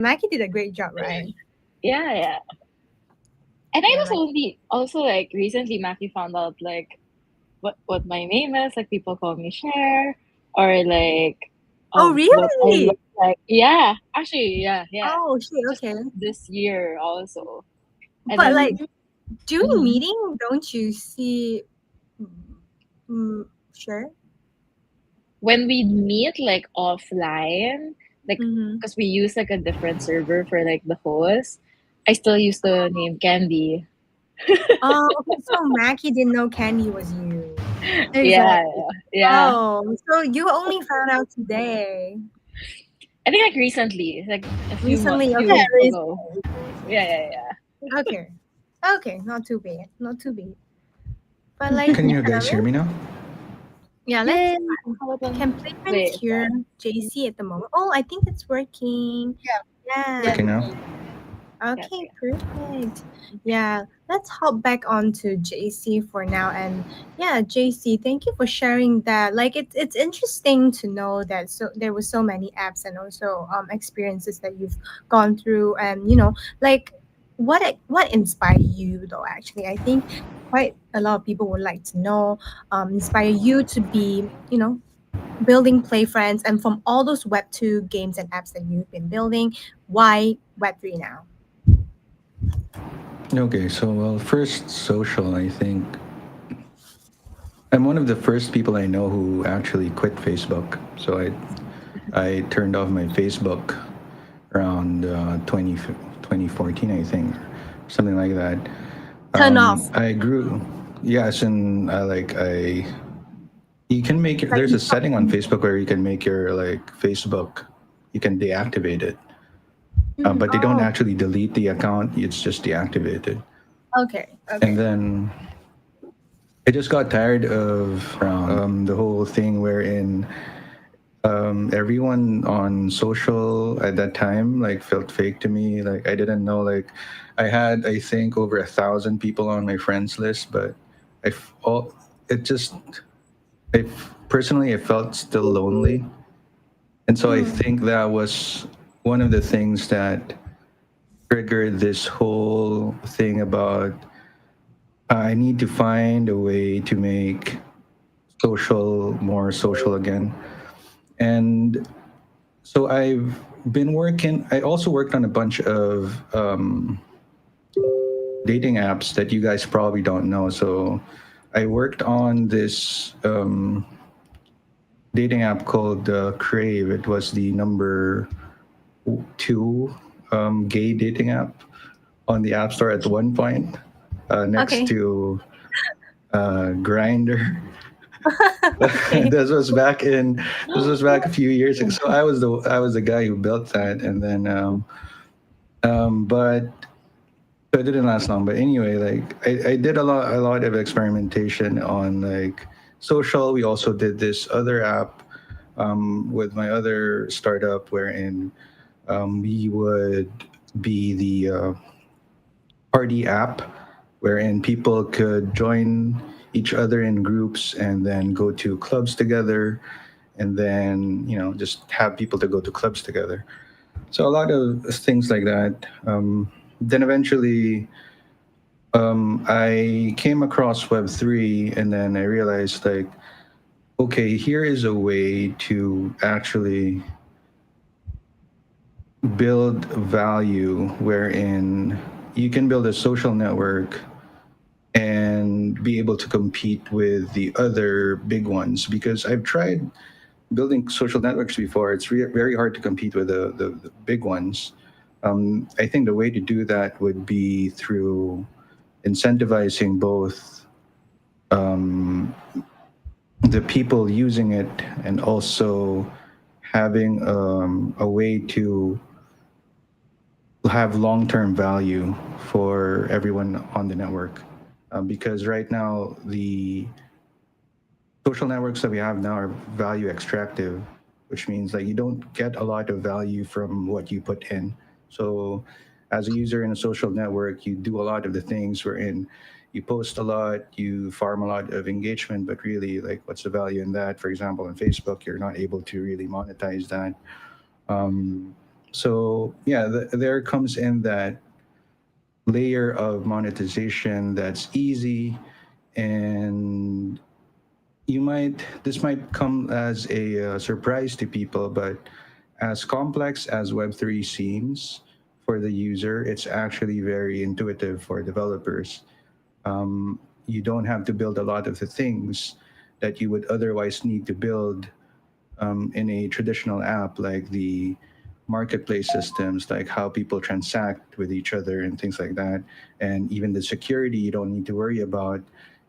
Mackie did a great job, right? Yeah, yeah. And I Yeah, was like only also like recently Mackie found out like what my name is. Like people call me Cher or like oh what I really? look like. Yeah, actually, yeah, yeah. Oh shit, Just okay. this year also. And But like then during mhm. meeting, don't you see? Sure. When we meet like offline, like Mm-hmm. because we use like a different server for like the host, I still use the name Candy. Oh, okay. So Mackie didn't know Candy was you. Yeah, Exactly. yeah. Oh, so you only found out today. I think like recently, like Recently, few Yeah, okay. weeks ago. Yeah, yeah, yeah. Okay. Okay, not too bad. Not too bad. But like, Can you guys hear me now? yeah, let's Yay. How about can play friends wait, hear JC at the moment? Oh, I think it's working. Yeah. Yeah. Yes, Working it's now? me. yeah, Okay, yeah. perfect. Yeah, let's hop back onto JC for now. And yeah, JC, thank you for sharing that. Like it's interesting to know that so there were so many apps and also experiences that you've gone through and like what inspired you though actually. I think quite a lot of people would like to know inspire you to be, building play friends and from all those web 2 games and apps that you've been building, why web 3 now? Okay, so well, first social, I think I'm one of the first people I know who actually quit Facebook. So I turned off my Facebook around 2014, I think, something like that. Turn off. I grew, yes, and I you can make Like there's you a stop setting on using. Facebook where you can make your like Facebook, you can deactivate it, Mhm. but they don't Oh, actually delete the account. It's just deactivated, okay, and okay. then I just got tired of around the whole thing wherein everyone on social at that time like felt fake to me. Like I didn't know. Like I had I think over 1,000 people on my friends list, but all it just personally I felt still lonely, and so I Mm, think that was one of the things that triggered this whole thing about I need to find a way to make social more social again. And so I've been working. I also worked on a bunch of dating apps that you guys probably don't know. So I worked on this dating app called Crave. It was the number two gay dating app on the App Store at one point, next okay. to Grinder. Okay. This was back a few years ago. So I was the guy who built that, and then but so it didn't last long. But anyway, like I did a lot of experimentation on like social. We also did this other app with my other startup, wherein we would be the party app, wherein people could join each other in groups and then go to clubs together, and then just have people to go to clubs together. So a lot of things like that. Then eventually I came across Web3, and then I realized, like, okay, here is a way to actually build value wherein you can build a social network and be able to compete with the other big ones. Because I've tried building social networks before. It's very hard to compete with the big ones. I think the way to do that would be through incentivizing both the people using it and also having a way to have long-term value for everyone on the network. Because right now the social networks that we have now are value extractive, which means like you don't get a lot of value from what you put in. So as a user in a social network, you do a lot of the things wherein you post a lot, you farm a lot of engagement, but really, like, what's the value in that? For example, on Facebook, you're not able to really monetize that. So yeah, there comes in that layer of monetization that's easy, and you might this might come as a surprise to people, but as complex as Web3 seems for the user, it's actually very intuitive for developers. You don't have to build a lot of the things that you would otherwise need to build in a traditional app, like the marketplace systems, like how people transact with each other and things like that, and even the security you don't need to worry about,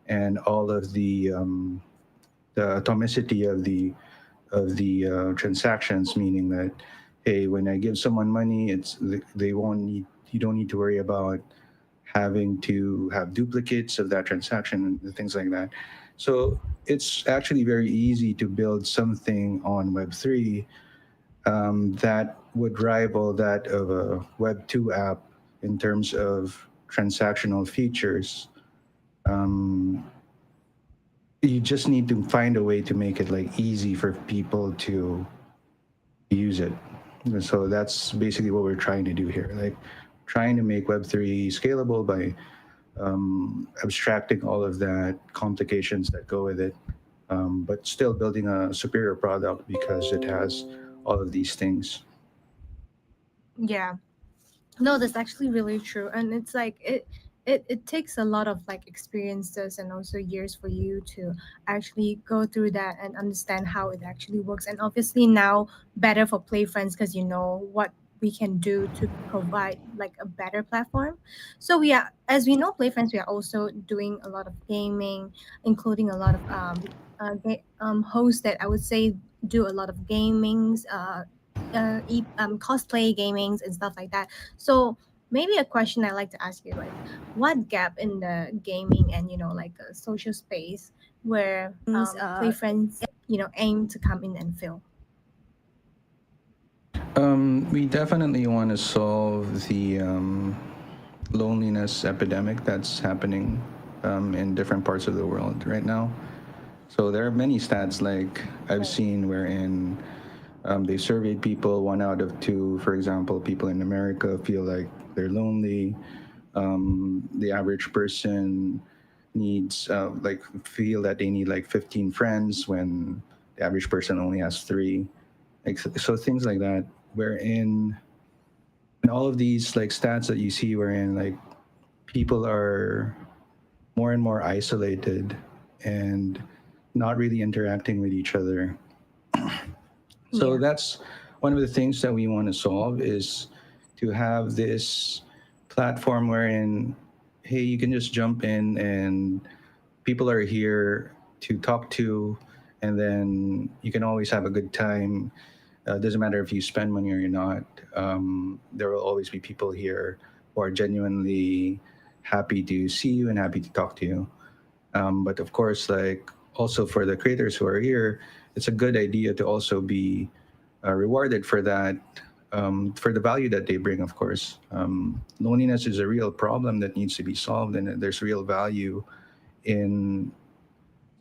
and all of the atomicity of the transactions, meaning that hey, when I give someone money, they won't need you don't need to worry about having to have duplicates of that transaction and things like that. So it's actually very easy to build something on Web3 that would rival that of a Web2 app in terms of transactional features. Um, you just need to find a way to make it like easy for people to use it. So that's basically what we're trying to do here, like trying to make Web3 scalable by abstracting all of that complications that go with it, but still building a superior product because it has all of these things. Yeah. No, that's actually really true. And it's like it takes a lot of like experiences and also years for you to actually go through that and understand how it actually works. And obviously now better for Play Friends because you know what we can do to provide like a better platform. So we are, as we know, Play Friends, we are also doing a lot of gaming, including a lot of hosts that I would say do a lot of gamings, cosplay gamings and stuff like that. So maybe a question I like to ask you, like, what gap in the gaming and like a social space where Play Friends aim to come in and fill? We definitely want to solve the loneliness epidemic that's happening in different parts of the world right now. So there are many stats like I've seen wherein they surveyed people, 1 out of 2, for example, people in America feel like they're lonely. The average person needs like feel that they need like 15 friends when the average person only has 3. Like so things like that. Wherein and all of these like stats that you see, wherein like people are more and more isolated and not really interacting with each other. So Yeah. that's one of the things that we want to solve is to have this platform wherein, hey, you can just jump in and people are here to talk to, and then you can always have a good time. Doesn't matter if you spend money or you're not. There will always be people here who are genuinely happy to see you and happy to talk to you. But of course, like also for the creators who are here, it's a good idea to also be rewarded for that, for the value that they bring, of course. Loneliness is a real problem that needs to be solved, and there's real value in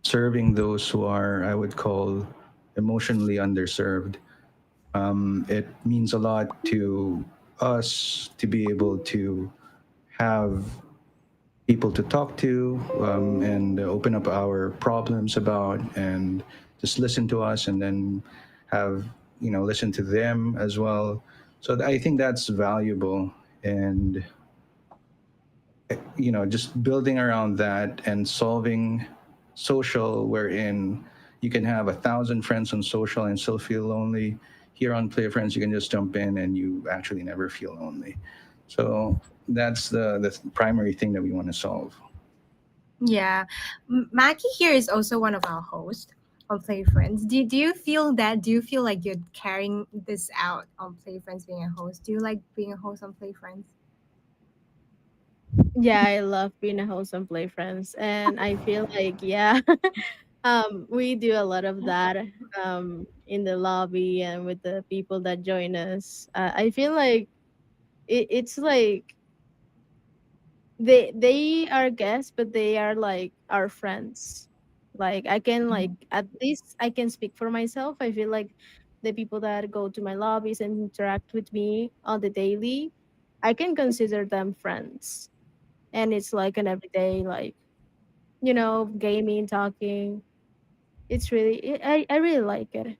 serving those who are, I would call, emotionally underserved. It means a lot to us to be able to have people to talk to and open up our problems about and just listen to us and then have listen to them as well. So I think that's valuable, and just building around that and solving social wherein you can have 1,000 friends on social and still feel lonely. Here on Play Friends, you can just jump in and you actually never feel lonely. So that's the primary thing that we want to solve. Yeah. Maki here is also one of our hosts on Play Friends. Do you feel that? Do you feel like you're carrying this out on Play Friends being a host? Do you like being a host on Play Friends? Yeah, I love being a host on Play Friends, and I feel like yeah, we do a lot of that in the lobby and with the people that join us. I feel like it's like they are guests, but they are like our friends. Like I can like at least I can speak for myself. I feel like the people that go to my lobbies and interact with me on the daily, I can consider them friends. And it's like an everyday, like, gaming, talking. It's really, I really like it.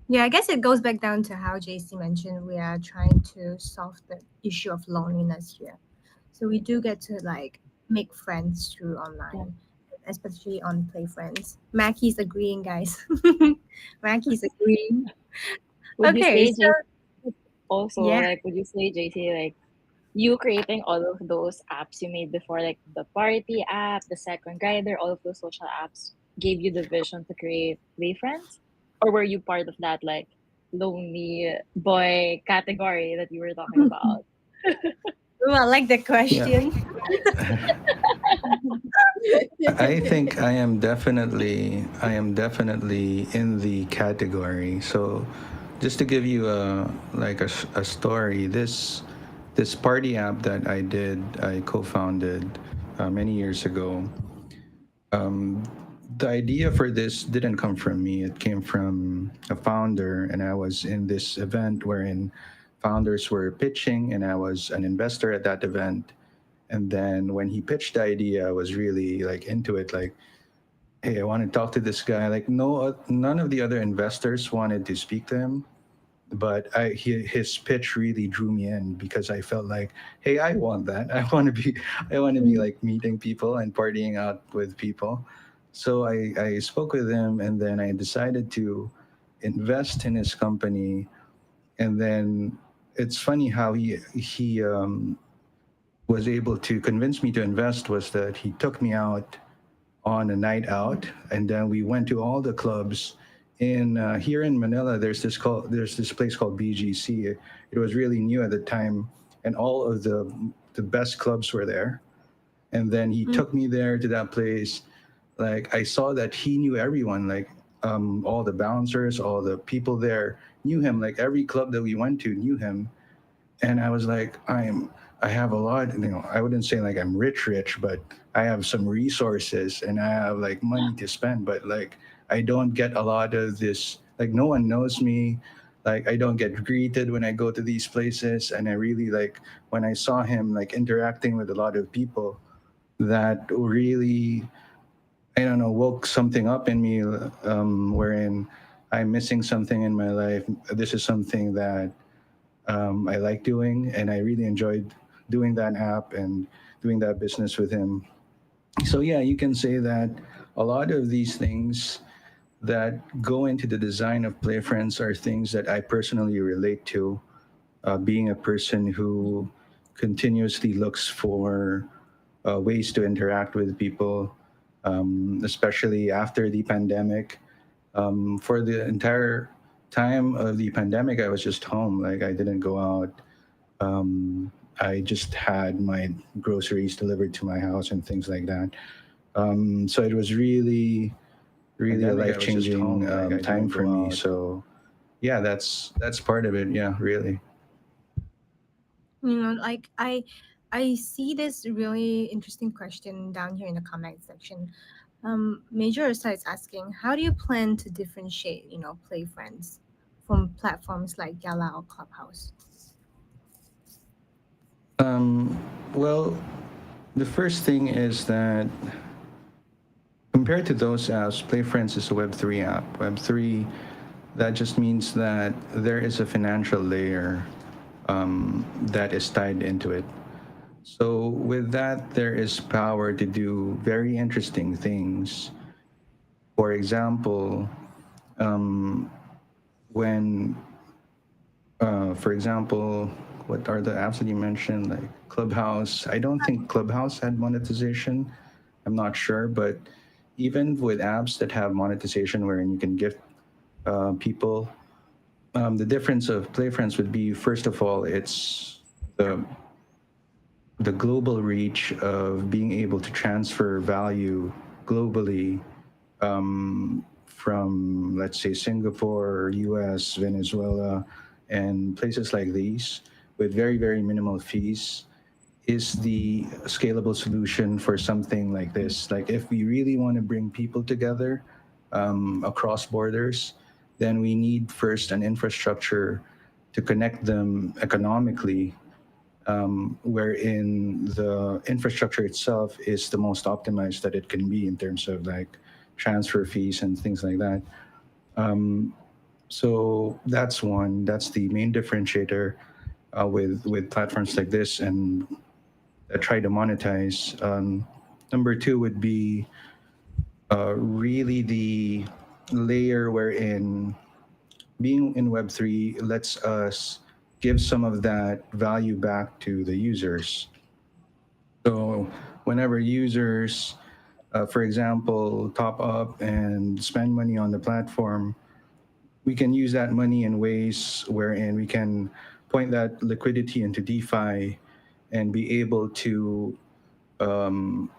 Yeah, I guess it goes back down to how JC mentioned we are trying to solve the issue of loneliness here. So we do get to like make friends through Yeah. online, especially on Play Friends. Mackie's agreeing, guys. Mackie's agreeing. Would you Okay, say, so JC, also, yeah. like, would you say, JC, like, you creating all of those apps you made before, like the party app, the second rider, all of those social apps, gave you the vision to create Playfriends? Or were you part of that, like, lonely boy category that you were talking about? Ooh, I like the Yeah, question. I think I am definitely in the category. So, just to give you a story, this party app that I co-founded many years ago. The idea for this didn't come from me. It came from a founder, and I was in this event wherein founders were pitching, and I was an investor at that event. And then when he pitched the idea, I was really like into it. Like, hey, I want to talk to this guy. Like, none of the other investors wanted to speak to him, but his pitch really drew me in because I felt like, hey, I want that. I want to be like meeting people and partying out with people. So I spoke with him, and then I decided to invest in his company. And then it's funny how he was able to convince me to invest was that he took me out on a night out, and then we went to all the clubs in here in Manila. There's this place called BGC. It was really new at the time, and all of the best clubs were there. And then he Mm, took me there to that place. Like I saw that he knew everyone, like all the bouncers, all the people there knew him. Like every club that we went to knew him, and I was like, I have a lot, I wouldn't say like I'm rich, but I have some resources and I have like money to spend, but like I don't get a lot of this, like no one knows me, like I don't get greeted when I go to these places. And I really like when I saw him like interacting with a lot of people, that really, I don't know, woke something up in me, wherein I'm missing something in my life. This is something that I like doing, and I really enjoyed doing that app and doing that business with him. So yeah, you can say that a lot of these things that go into the design of Play Friends are things that I personally relate to. Being a person who continuously looks for ways to interact with people, especially after the pandemic. For the entire time of the pandemic, I was just home. Like I didn't go out. I just had my groceries delivered to my house and things like that. So it was really a life changing time for me. So yeah, that's part of it. Yeah, really. like I see this really interesting question down here in the comment section. Major Ursa is asking, how do you plan to differentiate, Play Friends from platforms like Yala or Clubhouse? Um, well, the first thing is that compared to those apps, PlayFriends is a Web3 app. Web3, that just means that there is a financial layer that is tied into it. So with that, there is power to do very interesting things. For example, when, for example, what are the apps that you mentioned? Like Clubhouse. I don't think Clubhouse had monetization. I'm not sure, but even with apps that have monetization wherein you can gift people, the difference of PlayFriends would be first of all, it's the global reach of being able to transfer value globally from, let's say, Singapore, US, Venezuela, and places like these with very, very minimal fees is the scalable solution for something like this. Like, if we really want to bring people together across borders, then we need first an infrastructure to connect them economically, wherein the infrastructure itself is the most optimized that it can be in terms of like transfer fees and things like that. So that's one. That's the main differentiator with platforms like this and that try to monetize. Number two would be really the layer wherein being in Web3 lets us give some of that value back to the users. So whenever users, for example, top up and spend money on the platform, we can use that money in ways wherein we can point that liquidity into DeFi and be able to,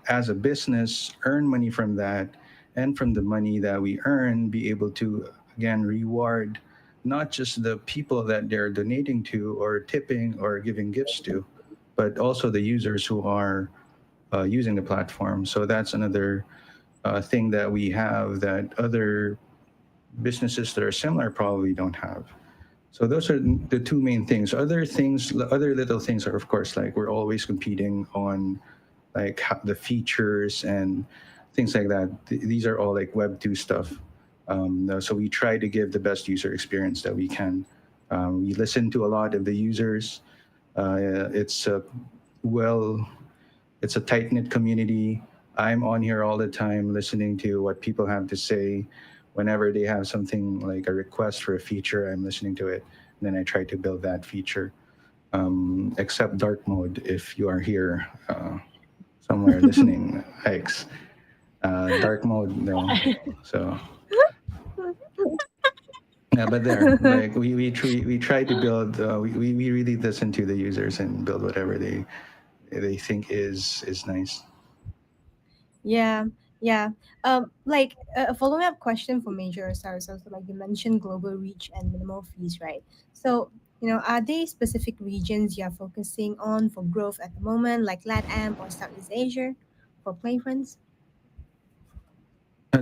as a business, earn money from that, and from the money that we earn, be able to again reward not just the people that they're donating to or tipping or giving gifts to, but also the users who are using the platform. So that's another thing that we have that other businesses that are similar probably don't have. So those are the two main things. Other things, other little things are of course like we're always competing on like the features and things like that. These are all like Web 2 stuff. So we try to give the best user experience that we can. We listen to a lot of the users. It's a well, it's a tight knit community. I'm on here all the time listening to what people have to say. Whenever they have something like a request for a feature, I'm listening to it. And then I try to build that feature. Except dark mode, if you are here somewhere listening, Ike's. Dark mode, no. So yeah, but there, like we try to build. We really listen to the users and build whatever they think is nice. Yeah, yeah. Like a following up question for Major Osiris. Also, like you mentioned, global reach and minimal fees, right? So, are there specific regions you are focusing on for growth at the moment, like LATAM or Southeast Asia, for Playfriends?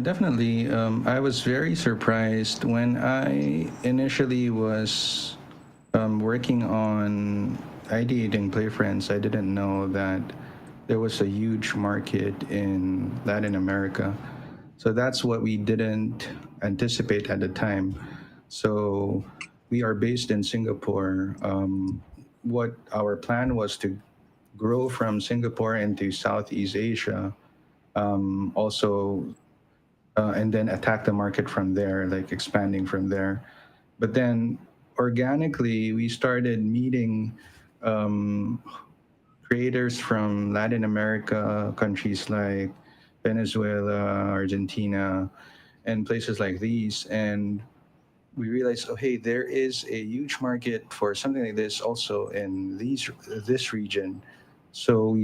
Definitely, I was very surprised when I initially was working on ideating Play Friends. I didn't know that there was a huge market in Latin America. So that's what we didn't anticipate at the time. So we are based in Singapore. What our plan was to grow from Singapore into Southeast Asia, also, and then attack the market from there, like expanding from there. But then organically, we started meeting creators from Latin America, countries like Venezuela, Argentina, and places like these. And we realized, oh, hey, there is a huge market for something like this also in this region. So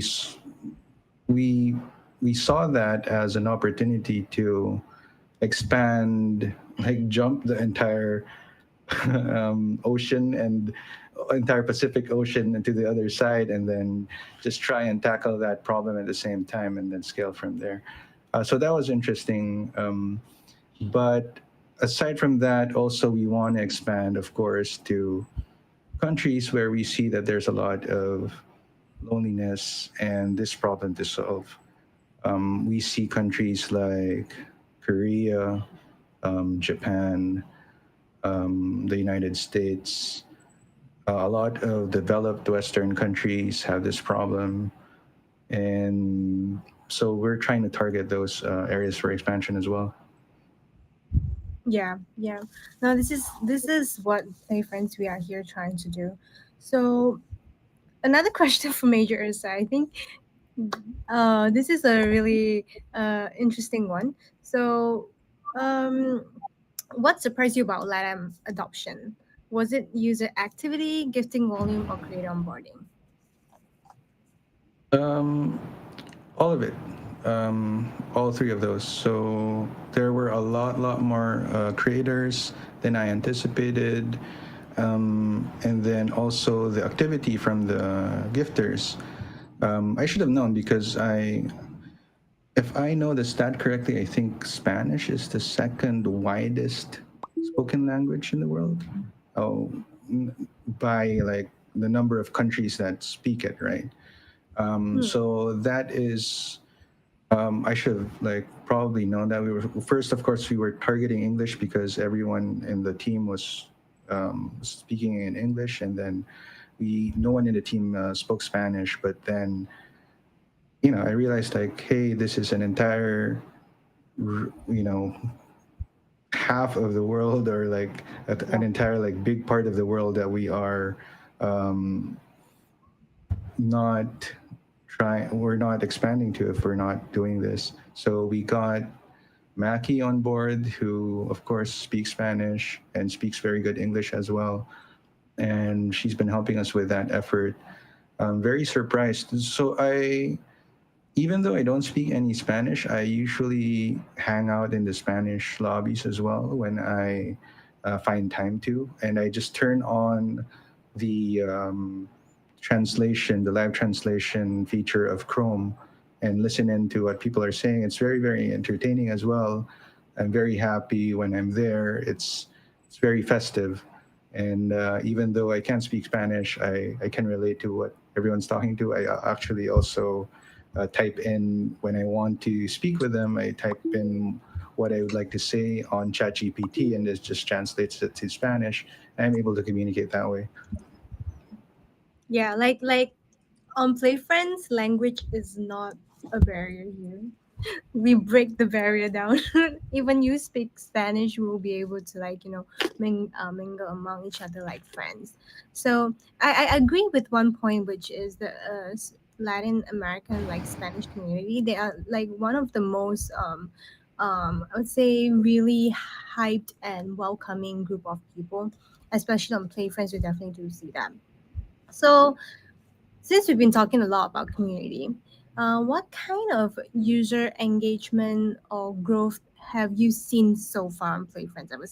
we we saw that as an opportunity to expand, like jump the entire ocean and entire Pacific Ocean into the other side, and then just try and tackle that problem at the same time, and then scale from there. So that was interesting. But aside from that, also we want to expand, of course, to countries where we see that there's a lot of loneliness and this problem to solve. We see countries like Korea, Japan, the United States. A lot of developed Western countries have this problem, and so we're trying to target those areas for expansion as well. Yeah, yeah. No, this is what Playfriends we are here trying to do. So another question for Major Ursa. I think this is a really interesting one. So, um, what surprised you about LATAM adoption? Was it user activity, gifting volume, or creator onboarding? Um, all of it, all three of those. So there were a lot more creators than I anticipated, and then also the activity from the gifters. I should have known because if I know the stat correctly, I think Spanish is the second widest. spoken language in the world. Oh, by like the number of countries that speak it, right? Hmm. So that is, I should have like probably known that. We were first, of course, we were targeting English because everyone in the team was speaking in English, and then we no one in the team spoke Spanish. But then I realized like, hey, this is an entire you know half of the world, or like an Yeah. entire like big part of the world that we are um, not we're not expanding to if we're not doing this. So we got Mackie on board, who of course speaks Spanish and speaks very good English as well, and she's been helping us with that effort. I'm very surprised. So even though I don't speak any Spanish, I usually hang out in the Spanish lobbies as well when I find time to, and I just turn on the translation, the live translation feature of Chrome, and listen into what people are saying. It's very, very entertaining as well. I'm very happy when I'm there. It's very festive, and even though I can't speak Spanish, I can relate to what everyone's talking to. I actually also type in when I want to speak with them. I type in what I would like to say on ChatGPT, and it just translates it to Spanish. And I'm able to communicate that way. Yeah, like on Play Friends, language is not a barrier here. We break the barrier down. Even you speak Spanish, we will be able to mingle among each other like friends. So I agree with one point, which is the Latin American like Spanish community. They are like one of the most I would say really hyped and welcoming group of people, especially on Play Friends. We definitely do see that. So since we've been talking a lot about community, what kind of user engagement or growth have you seen so far on Playfriends ever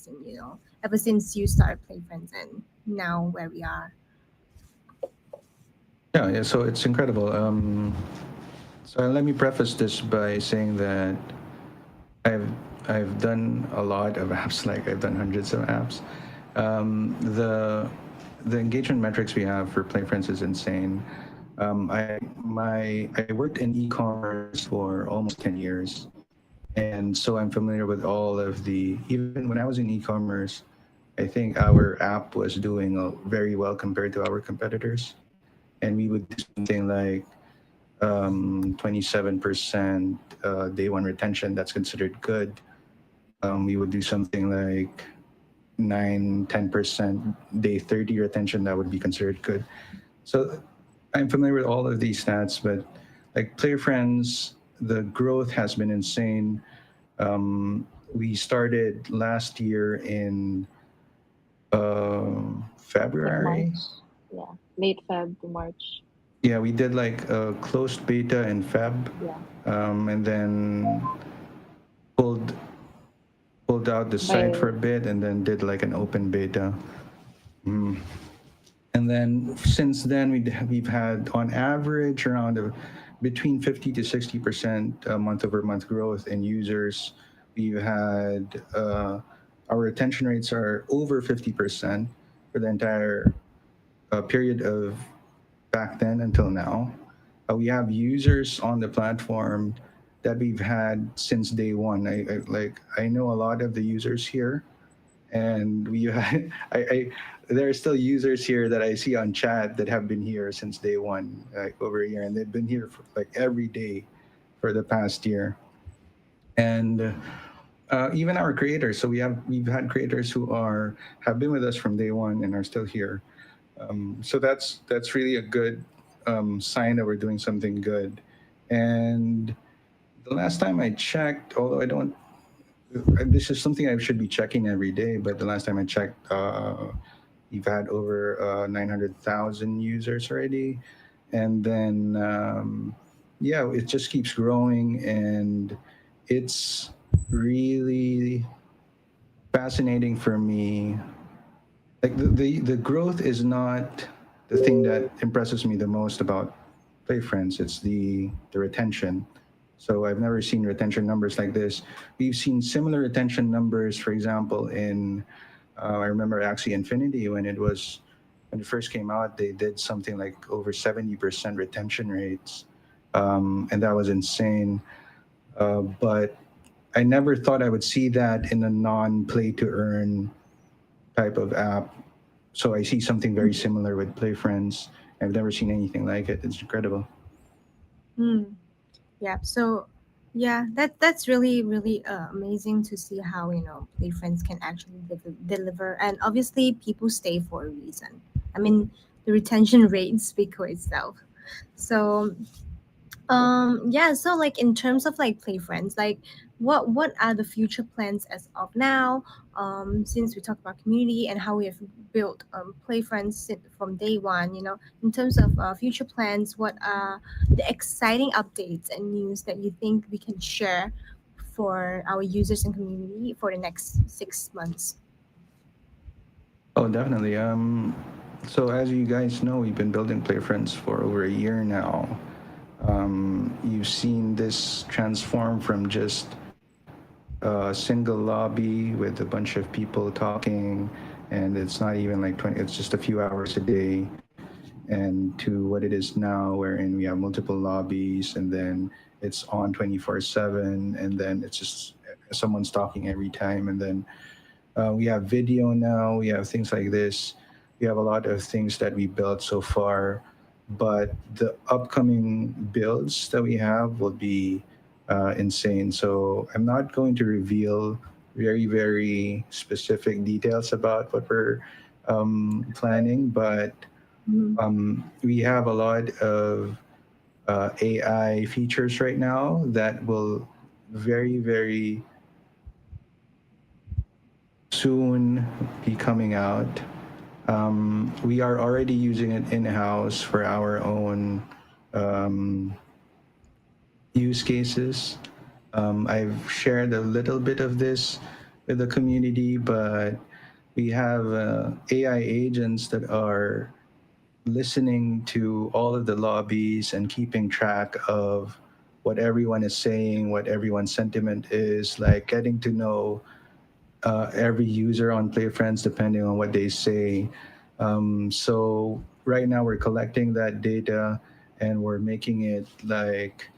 since you started Playfriends and now where we are? Yeah, yeah. So it's incredible. So let me preface this by saying that I've I've done a lot of apps. Like I've done hundreds of apps. The engagement metrics we have for Playfriends is insane. I worked in e-commerce for almost 10 years, and so I'm familiar with all of the. Even when I was in e-commerce, I think our app was doing very well compared to our competitors, and we would do something like 27% day one retention. That's considered good. We would do something like 9-10% day 30 retention. That would be considered good. So I'm familiar with all of these stats, but like Player Friends, the growth has been insane. We started last year in Like February. March. Yeah. Late Feb to March. Yeah, we did like a closed beta in Feb, Yeah. and then pulled pulled out the site for a By bit, and then did like an open beta. And then since then, we've had on average around between 50 to 60% month over month growth in users. We've had our retention rates are over 50% for the entire period of back then until now. We have users on the platform that we've had since day one. I know a lot of the users here, and we had there are still users here that I see on chat that have been here since day one, like over a year, and they've been here for like every day for the past year. And even our creators. So we've had creators who are have been with us from day one and are still here. So that's really a good sign that we're doing something good. And the last time I checked, although I don't, this is something I should be checking every day. But the last time I checked, we've had over 900,000 users already, and then yeah, it just keeps growing, and it's really fascinating for me. Like the growth is not the thing that impresses me the most about Play Friends. It's the retention. So I've never seen retention numbers like this. We've seen similar retention numbers, for example, in I remember actually Infinity when it first came out, they did something like over 70% retention rates, and that was insane. But I never thought I would see that in a non-play to earn type of app. So I see something very similar with Play Friends. I've never seen anything like it. It's incredible. Mm. Yeah. So, yeah, that's really really amazing to see how play friends can actually deliver, and obviously people stay for a reason. I mean, the retention rate speak for itself. So, yeah, so like in terms of like play friends, like what are the future plans as of now? Since we talked about community and how we have built play friends from day one, in terms of future plans, what are the exciting updates and news that you think we can share for our users and community for the next 6 months? Oh, definitely. So as you guys know, we've been building Play Friends for over a year now. You've seen this transform from just a single lobby with a bunch of people talking, and it's not even like 20, it's just a few hours a day, and to what it is now, wherein we have multiple lobbies, and then it's on 24/7, and then it's just someone's talking every time, and then we have video now. We have things like this. We have a lot of things that we built so far, but the upcoming builds that we have will be insane. So I'm not going to reveal very specific details about what we're planning, but Mhm. we have a lot of AI features right now that will very soon be coming out. We are already using it in house for our own um, use cases. I've shared a little bit of this with the community, but we have AI agents that are listening to all of the lobbies and keeping track of what everyone is saying, what everyone's sentiment is, like getting to know every user on PlayFriends depending on what they say. So right now we're collecting that data and we're making it like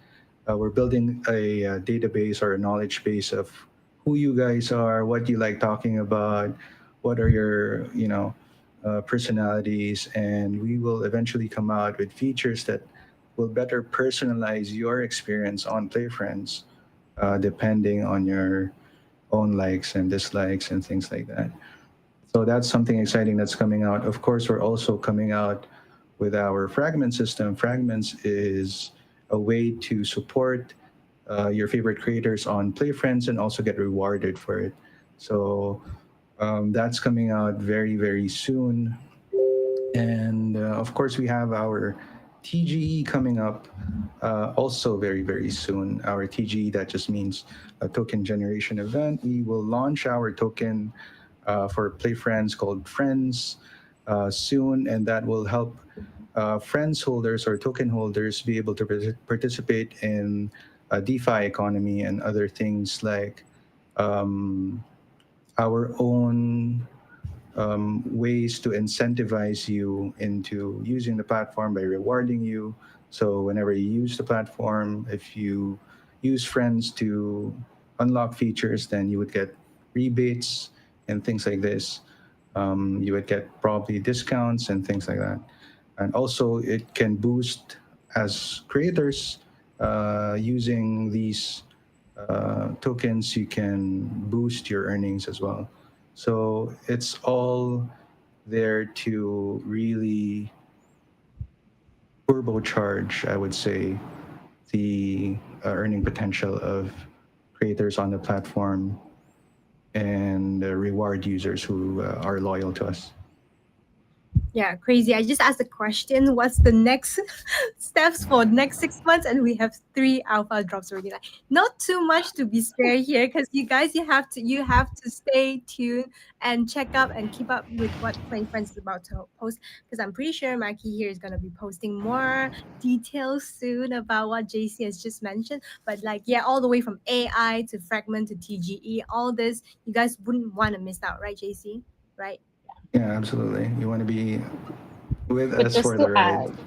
we're building a database or a knowledge base of who you guys are, what you like talking about, what are your personalities, and we will eventually come out with features that will better personalize your experience on PlayFriends, depending on your own likes and dislikes and things like that. So that's something exciting that's coming out. Of course, we're also coming out with our fragment system. Fragments is a way to support your favorite creators on PlayFriends and also get rewarded for it. So that's coming out very soon. And of course, we have our TGE coming up also very soon. Our TGE, that just means a token generation event. We will launch our token for Play Friends called Friends soon, and that will help friends holders or token holders be able to participate in DeFi economy and other things like um, our own ways to incentivize you into using the platform by rewarding you. So whenever you use the platform, if you use friends to unlock features, then you would get rebates and things like this. You would get probably discounts and things like that. And also, it can boost as creators using these tokens, you can boost your earnings as well. So it's all there to really turbocharge, I would say, the earning potential of creators on the platform and reward users who are loyal to us. Yeah, crazy. I just asked the question, what's the next steps for next 6 months? And we have three alpha drops already. Like, not too much to be spared here, because you guys, you have to stay tuned and check up and keep up with what Play Friends is about to post. Because I'm pretty sure Mikey here is gonna be posting more details soon about what JC has just mentioned. But like, yeah, all the way from AI to fragment to TGE, all this, you guys wouldn't want to miss out, right, JC? Right? Yeah, absolutely. You want to be with But us just for to the ride. add,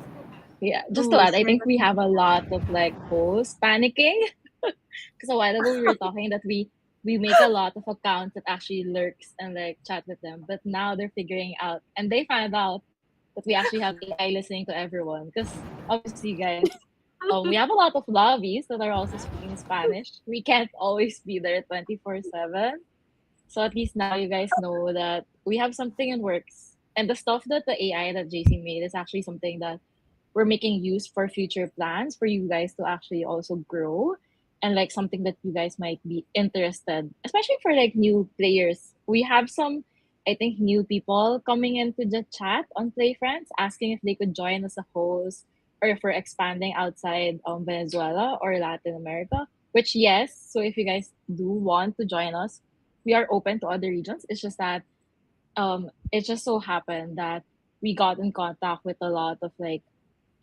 yeah, just to Ooh, add, I share think we have a lot of like hosts panicking because a while ago we were talking that we make a lot of accounts that actually lurks and like chat with them, but now they're figuring out and they found out that we actually have AI listening to everyone because obviously, guys, we have a lot of lobbies that are also speaking Spanish. We can't always be there 24/7. So at least now you guys know that we have something in works. And the stuff that the AI that JC made is actually something that we're making use for future plans for you guys to actually also grow and like something that you guys might be interested, especially for like new players. We have some, I think, new people coming into the chat on Play Friends asking if they could join as a host or if we're expanding outside Venezuela or Latin America. Which yes, so if you guys do want to join us, we are open to other regions. It's just that it just so happened that we got in contact with a lot of like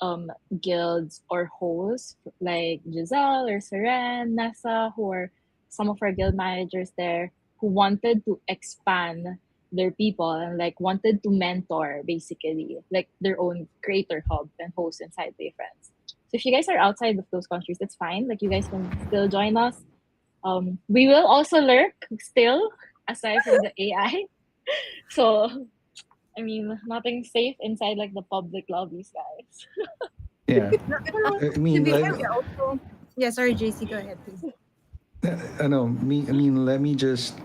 um guilds or hosts like Giselle or Seren, Nessa, who are some of our guild managers there who wanted to expand their people and like wanted to mentor basically like their own creator hub and host inside Play Friends. So if you guys are outside of those countries, that's fine. Like you guys can still join us. We will also lurk still aside from the AI. So I mean, nothing safe inside like the public lobbies, guys. Yeah. No, I to mean, be let fair, we also. Yeah, sorry, JC, go ahead, please. I know. I mean, let me just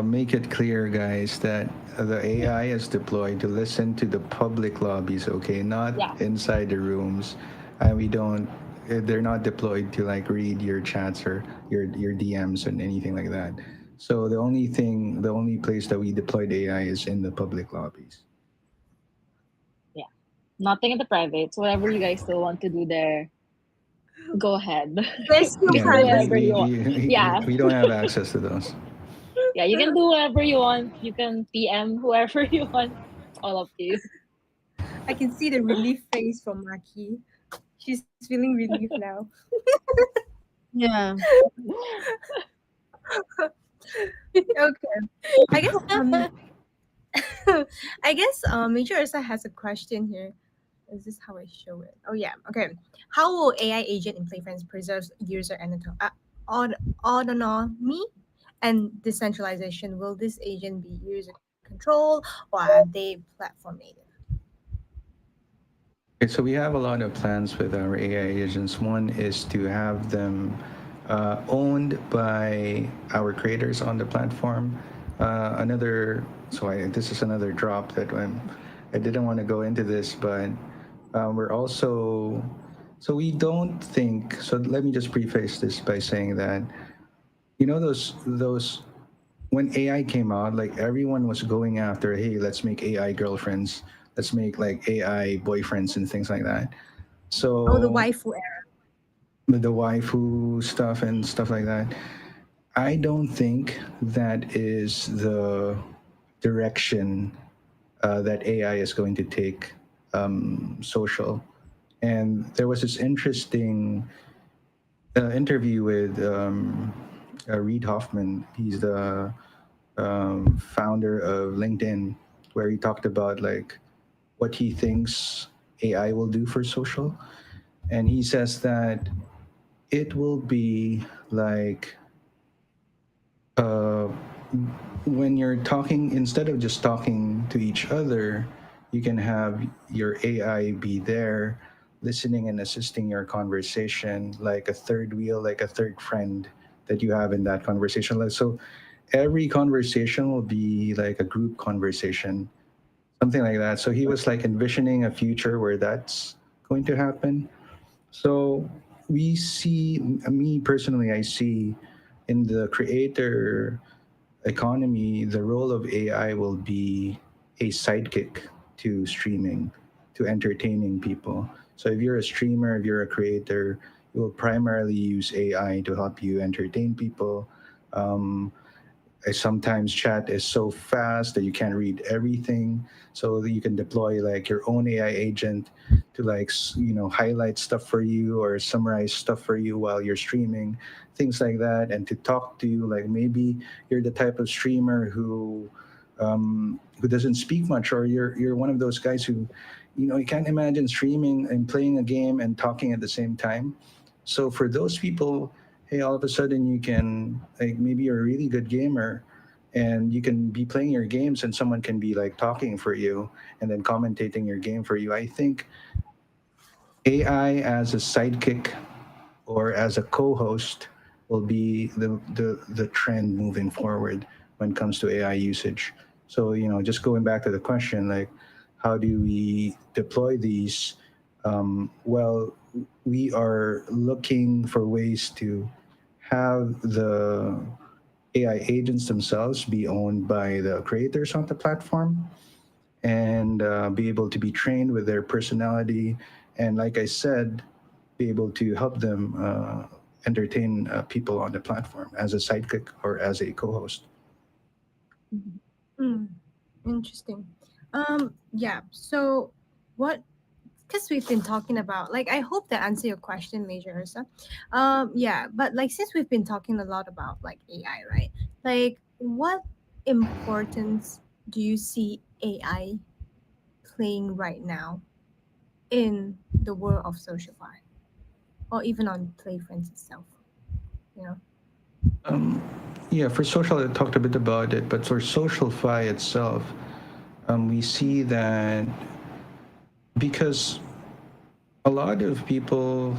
make it clear, guys, that the AI is deployed to listen to the public lobbies. Okay, not Yeah. inside the rooms, and we don't. They're not deployed to like read your chats or your DMs and anything like that. So the only place that we deployed AI is in the public lobbies. Yeah. Nothing in the private. So whatever you guys still want to do there, go ahead. There's still You can Yeah, do privacy. whatever you want. Yeah. we don't have access to those. Yeah, you can do whatever you want. You can PM whoever you want. It's all up to you. I can see the relief face from Maki. She's feeling relief now. Yeah. Okay. I guess I guess Major Ursa has a question here. Is this how I show it? Oh yeah. Okay. How will AI agent in Playfriends preserve user autonomy and decentralization? Will this agent be user control or are they platform native? Okay, so we have a lot of plans with our AI agents. One is to have them owned by our creators on the platform. This is another drop that I didn't want to go into this, but we're also, so we don't think, so let me just preface this by saying that, those when AI came out, like everyone was going after, hey, let's make AI girlfriends, let's make like AI boyfriends and things like that. Oh, the So waifu era. the waifu stuff and stuff like that, I don't think that is the direction that AI is going to take social. And there was this interesting interview with Reid Hoffman. He's the founder of LinkedIn, where he talked about like what he thinks AI will do for social, and he says that it will be like uh, when you're talking, instead of just talking to each other, you can have your AI be there, listening and assisting your conversation, like a third wheel, like a third friend that you have in that conversation. Like, so every conversation will be like a group conversation, something like that. So he was like envisioning a future where that's going to happen. So we see, me personally, I see in the creator economy, the role of AI will be a sidekick. to streaming, to entertaining people. So if you're a streamer, if you're a creator, you will primarily use AI to help you entertain people. Um, Sometimes chat is so fast that you can't read everything, so that you can deploy like your own AI agent to like highlight stuff for you or summarize stuff for you while you're streaming, things like that, and to talk to you. Like maybe you're the type of streamer who doesn't speak much, or you're one of those guys who, you can't imagine streaming and playing a game and talking at the same time. So for those people, hey, all of a sudden you can, like, maybe you're a really good gamer and you can be playing your games and someone can be like talking for you and then commentating your game for you. I think AI as a sidekick or as a co-host will be the trend moving forward when it comes to AI usage. So, just going back to the question, like, how do we deploy these? Well, we are looking for ways to have the AI agents themselves be owned by the creators on the platform, and be able to be trained with their personality. And like I said, be able to help them entertain people on the platform as a sidekick or as a co-host. Mhm. Mm, interesting. Yeah. So, what? Because we've been talking about, like, I hope that answer your question, Major Ursa. Yeah, but like since we've been talking a lot about like AI, right? Like, what importance do you see AI playing right now in the world of social fi, or even on Playfriends itself? You know. Um, yeah, for social, I talked a bit about it, but for social fi itself, we see that because a lot of people,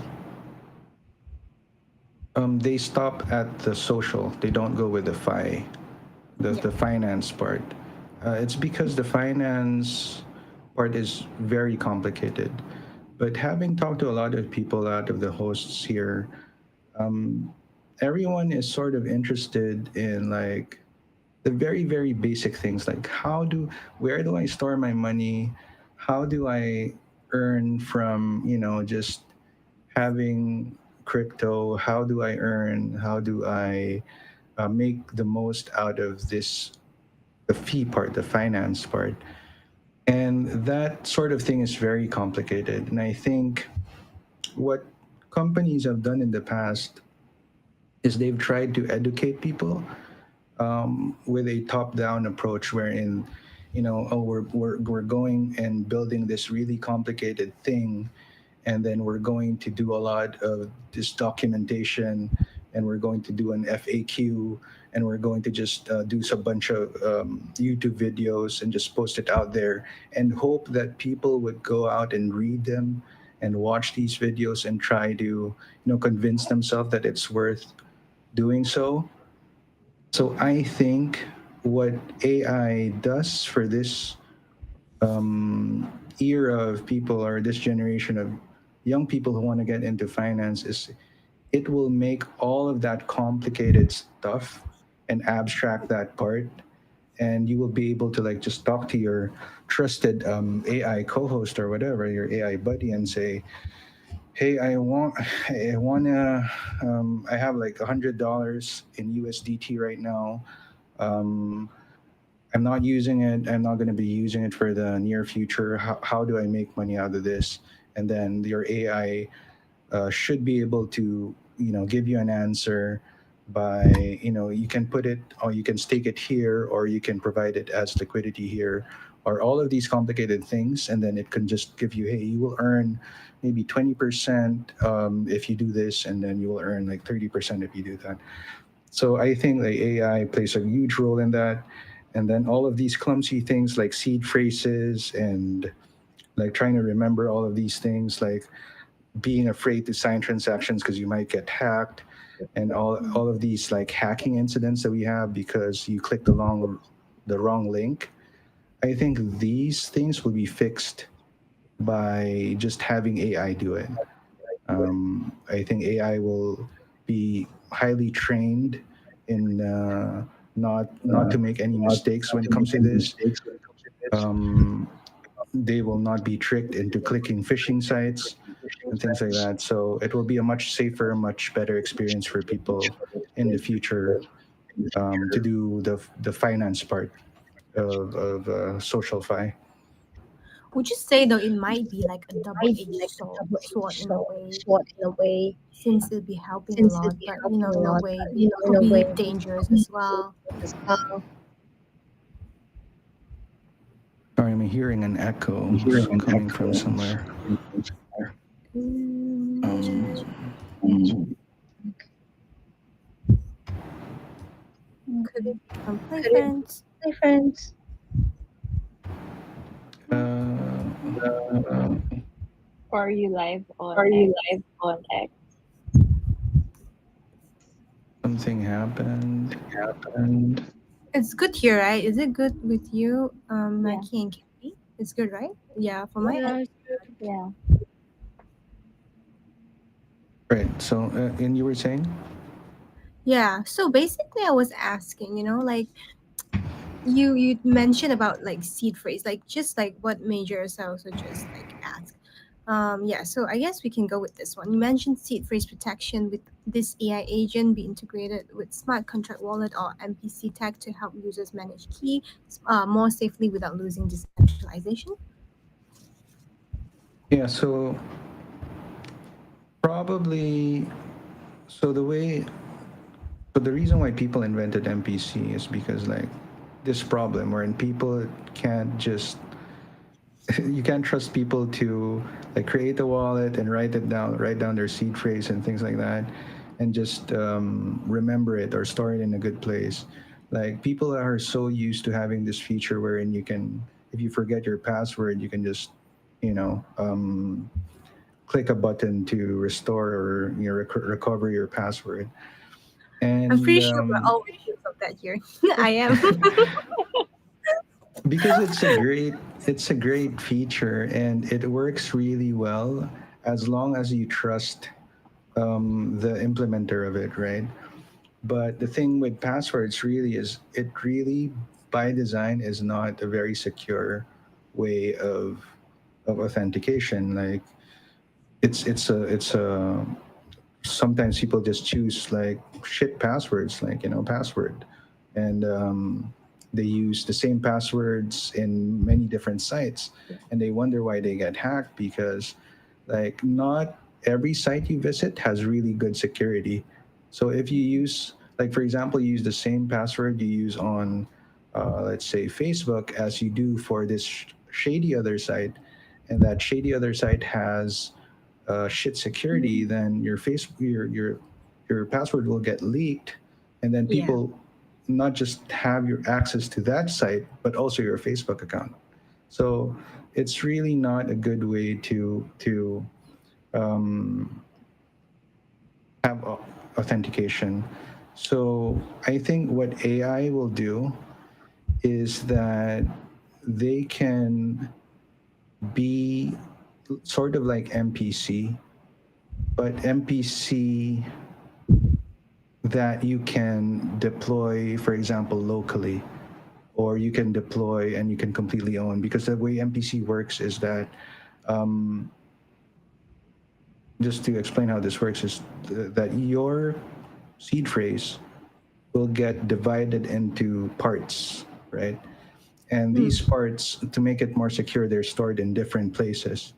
they stop at the social. They don't go with the fi, Yeah. the finance part. It's because the finance part is very complicated. But having talked to a lot of people out of the hosts here, everyone is sort of interested in like the very very basic things, like where do I store my money, how do I earn from just having crypto, how do I earn, how do I make the most out of this, the fee part, the finance part. And that sort of thing is very complicated. And I think what companies have done in the past is they've tried to educate people with a top-down approach, wherein, oh, we're going and building this really complicated thing, and then we're going to do a lot of this documentation, and we're going to do an FAQ, and we're going to just do a bunch of YouTube videos and just post it out there and hope that people would go out and read them and watch these videos and try to convince themselves that it's worth doing so. So I think what AI does for this era of people, or this generation of young people who want to get into finance, is it will make all of that complicated stuff and abstract that part, and you will be able to like just talk to your trusted AI co-host or whatever, your AI buddy, and say, hey, I have like $100 in USDT right now. um, I'm not using it. I'm not going to be using it for the near future. How do I make money out of this? And then your AI should be able to, give you an answer by, you can put it, or you can stake it here, or you can provide it as liquidity here, or all of these complicated things. And then it can just give you, hey, you will earn maybe 20% if you do this, and then you will earn like 30% if you do that. So I think the AI plays a huge role in that. And then all of these clumsy things like seed phrases and like trying to remember all of these things, like being afraid to sign transactions because you might get hacked, and all of these like hacking incidents that we have because you clicked the wrong link. I think these things will be fixed by just having AI do it. I think AI will be highly trained in not to make any mistakes when it comes to this. Um, they will not be tricked into clicking phishing sites and things like that. So it will be a much safer, much better experience for people in the future to do the finance part of social fi. Would you say though it might be like a double-edged sword in a way, since it'll be helping a lot, but in a way it could be dangerous as well. Sorry, I'm hearing an echo coming from somewhere. Um, Could it be from Play Friends? uh, Or are you live on X? something happened. It's good here, right? Is it good with you, Yeah, Mackie and Kelly? It's good, right? Yeah, for my end. Yeah. yeah. Right. So, and you were saying? Yeah. So basically, I was asking, like you mentioned about like seed phrase, like just like what majors I also just like asked. Yeah, so I guess we can go with this one. You mentioned seed phrase protection with this AI agent be integrated with smart contract wallet or MPC tag to help users manage key more safely without losing decentralization. Yeah. So probably. So the way. So the reason why people invented MPC is because like this problem wherein people can't just you can't trust people to like create a wallet and write down their seed phrase and things like that, and just remember it or store it in a good place. Like people are so used to having this feature wherein you can, if you forget your password, you can just, you know, click a button to restore or recover your password. I'm And pretty sure we're all victims of that here. I am. because it's a great feature and it works really well as long as you trust the implementer of it, right? But the thing with passwords really is it really by design is not a very secure way of authentication. Like it's a sometimes people just choose like shit passwords, like password, and they use the same passwords in many different sites, and they wonder why they get hacked because like not every site you visit has really good security. So if you use like for example you use the same password you use on let's say Facebook as you do for this shady other site, and that shady other site has shit security, then your password will get leaked, and then Yeah. people not just have your access to that site, but also your Facebook account. So it's really not a good way to um, have authentication. So I think what AI will do is that they can be sort of like MPC, but MPC that you can deploy, for example, locally, or you can deploy and you can completely own. Because the way MPC works is that, just to explain how this works, is that your seed phrase will get divided into parts, right? And Hmm. these parts, to make it more secure, they're stored in different places.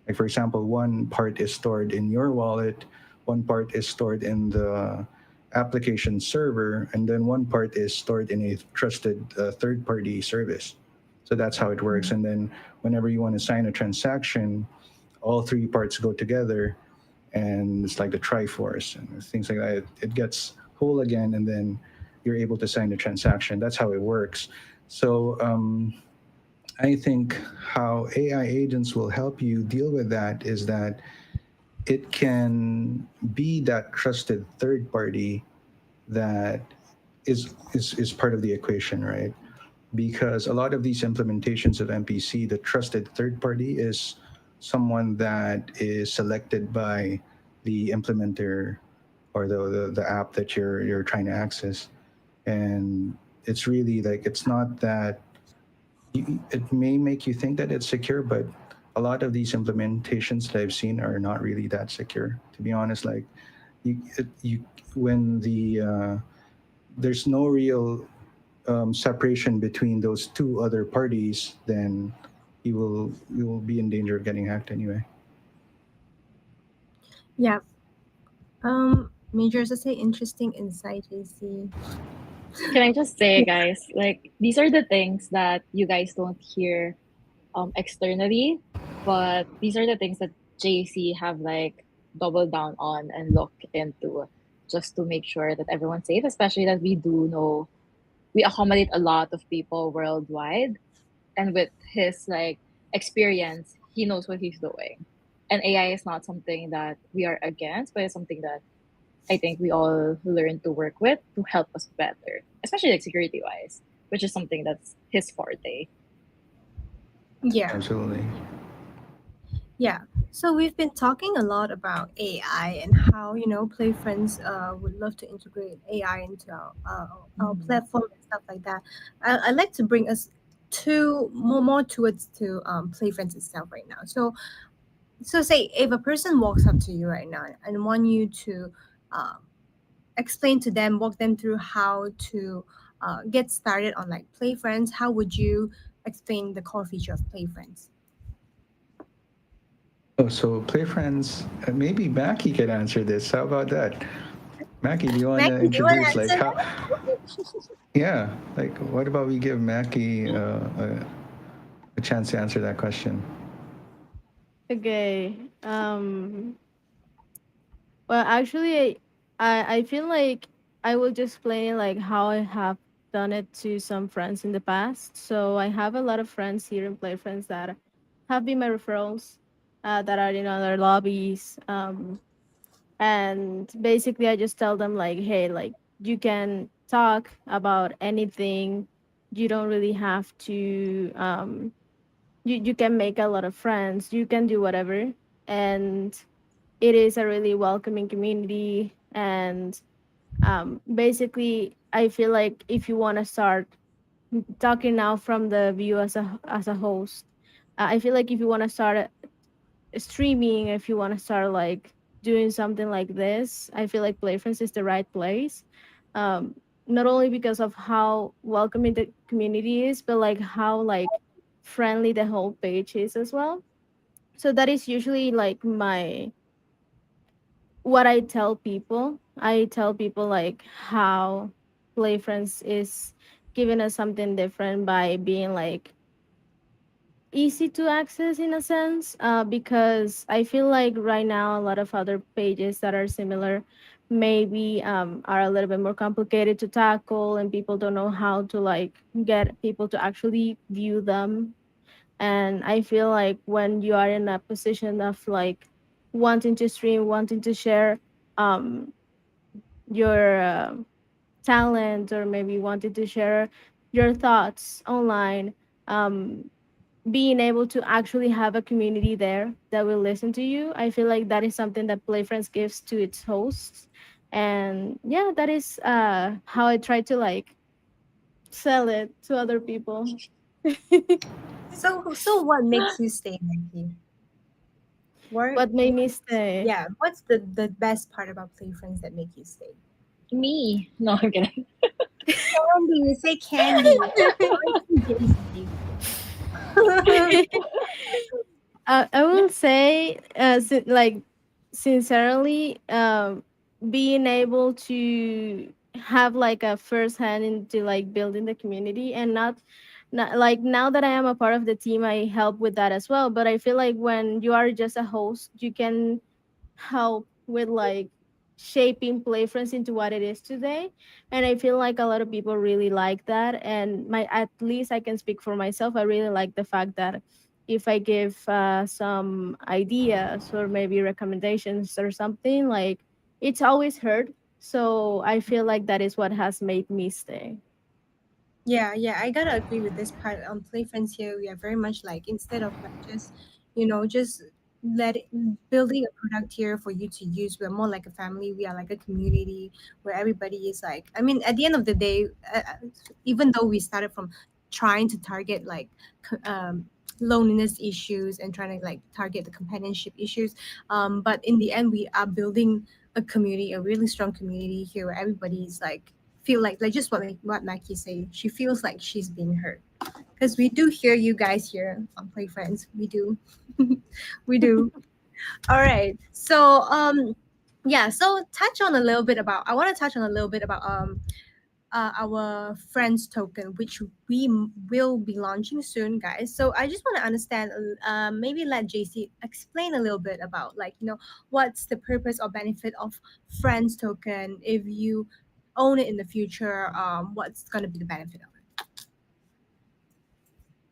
Like, for example, one part is stored in your wallet, one part is stored in the application server, and then one part is stored in a trusted third party service. So that's how it works. And then whenever you want to sign a transaction, all three parts go together, and it's like the Triforce and things like that. It gets whole again, and then you're able to sign the transaction. That's how it works. So I think how AI agents will help you deal with that is that it can be that trusted third party that is part of the equation, right? Because a lot of these implementations of MPC, the trusted third party is someone that is selected by the implementer or the app that you're trying to access. And it's really like it's not that it may make you think that it's secure, but a lot of these implementations that I've seen are not really that secure. To be honest, like you when there's no real separation between those two other parties, then you will be in danger of getting hacked anyway. Yeah. Major, say interesting insight, JC. Can I just say, guys, like these are the things that you guys don't hear externally, but these are the things that JC have like doubled down on and looked into just to make sure that everyone's safe, especially that we do know we accommodate a lot of people worldwide, and with his like experience, he knows what he's doing. And AI is not something that we are against, but it's something that I think we all learn to work with to help us better, especially like security wise, which is something that's his forte. Yeah. Absolutely. Yeah. So we've been talking a lot about AI and how, Play Friends would love to integrate AI into our Mhm. platform and stuff like that. I'd like to bring us to more towards to Play Friends itself right now. So say if a person walks up to you right now and want you to um, explain to them, walk them through how to get started on like Play Friends, how would you explain the core feature of Play Friends? Oh, so play friends. Maybe Mackie can answer this. How about that? Mackie, do you want Maggie, to do you want introduce to like answer how? Yeah, like what about we give Mackie a chance to answer that question? Okay. Well, actually, I feel like I will just explain like how I have done it to some friends in the past. So I have a lot of friends here in Play Friends that have been my referrals, that are in other lobbies. And basically, I just tell them like, hey, like you can talk about anything. You don't really have to. You can make a lot of friends. You can do whatever, and it is a really welcoming community. And basically I feel like if you want to start talking now from the view as a host, I feel like if you want to start streaming, if you want to start like doing something like this, I feel like Playfriends is the right place. um, Not only because of how welcoming the community is, but like how like friendly the whole page is as well. So that is usually like my what I tell people. I tell people like how Play Friends is giving us something different by being like easy to access in a sense. Because I feel like right now a lot of other pages that are similar maybe are a little bit more complicated to tackle, and people don't know how to like get people to actually view them. And I feel like when you are in a position of like wanting to stream, wanting to share um your talent, or maybe wanted to share your thoughts online, um, being able to actually have a community there that will listen to you, I feel like that is something that Playfriends gives to its hosts. And yeah, that is how I try to like sell it to other people. So what makes you stay, Maggie? What made me stay? Yeah, what's the best part about Play Friends that make you stay? Me? No, I'm kidding. Candy, say candy. Or JC. I will say, like, sincerely, being able to have like a first hand into like building the community, and not like now that I am a part of the team, I help with that as well. But I feel like when you are just a host, you can help with like shaping Playfriends into what it is today. And I feel like a lot of people really like that. And my at least I can speak for myself. I really like the fact that if I give some ideas or maybe recommendations or something, like it's always heard. So I feel like that is what has made me stay. Yeah, yeah, I gotta agree with this part. On Play Friends here, we are very much like instead of like just, just let it, building a product here for you to use. We're more like a family. We are like a community where everybody is like. I mean, at the end of the day, even though we started from trying to target like loneliness issues and trying to like target the companionship issues. But in the end, we are building a community, a really strong community here where everybody's like feel like just what Mackie say. She feels like she's being heard because we do hear you guys here on Play Friends. We do, we do. All right. So yeah. So touch on a little bit about. I want to touch on a little bit about our friends token, which will be launching soon, guys. So I just want to understand, maybe let JC explain a little bit about, like, what's the purpose or benefit of friends token if you own it in the future. What's going to be the benefit of it?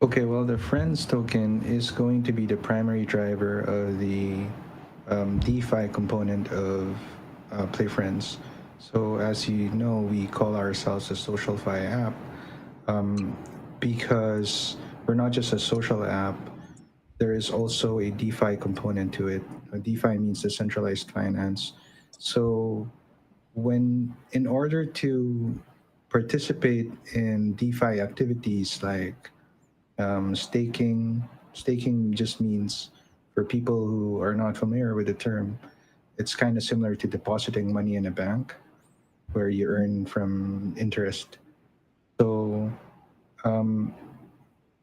Okay, well, the Friends token is going to be the primary driver of the DeFi component of Play Friends. So, as you know, we call ourselves a social fi app because we're not just a social app, there is also a DeFi component to it. DeFi means decentralized finance. So, in order to participate in DeFi activities like staking just means, for people who are not familiar with the term, it's kind of similar to depositing money in a bank where you earn from interest. So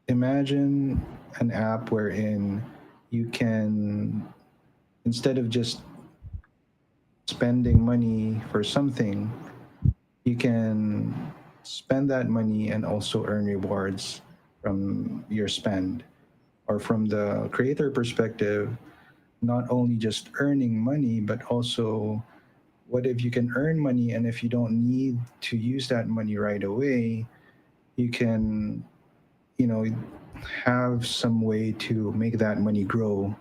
imagine an app wherein you can, instead of just spending money for something, you can spend that money and also earn rewards from your spend. Or from the creator perspective, not only just earning money, but also what if you can earn money and if you don't need to use that money right away, you can, you know, have some way to make that money grow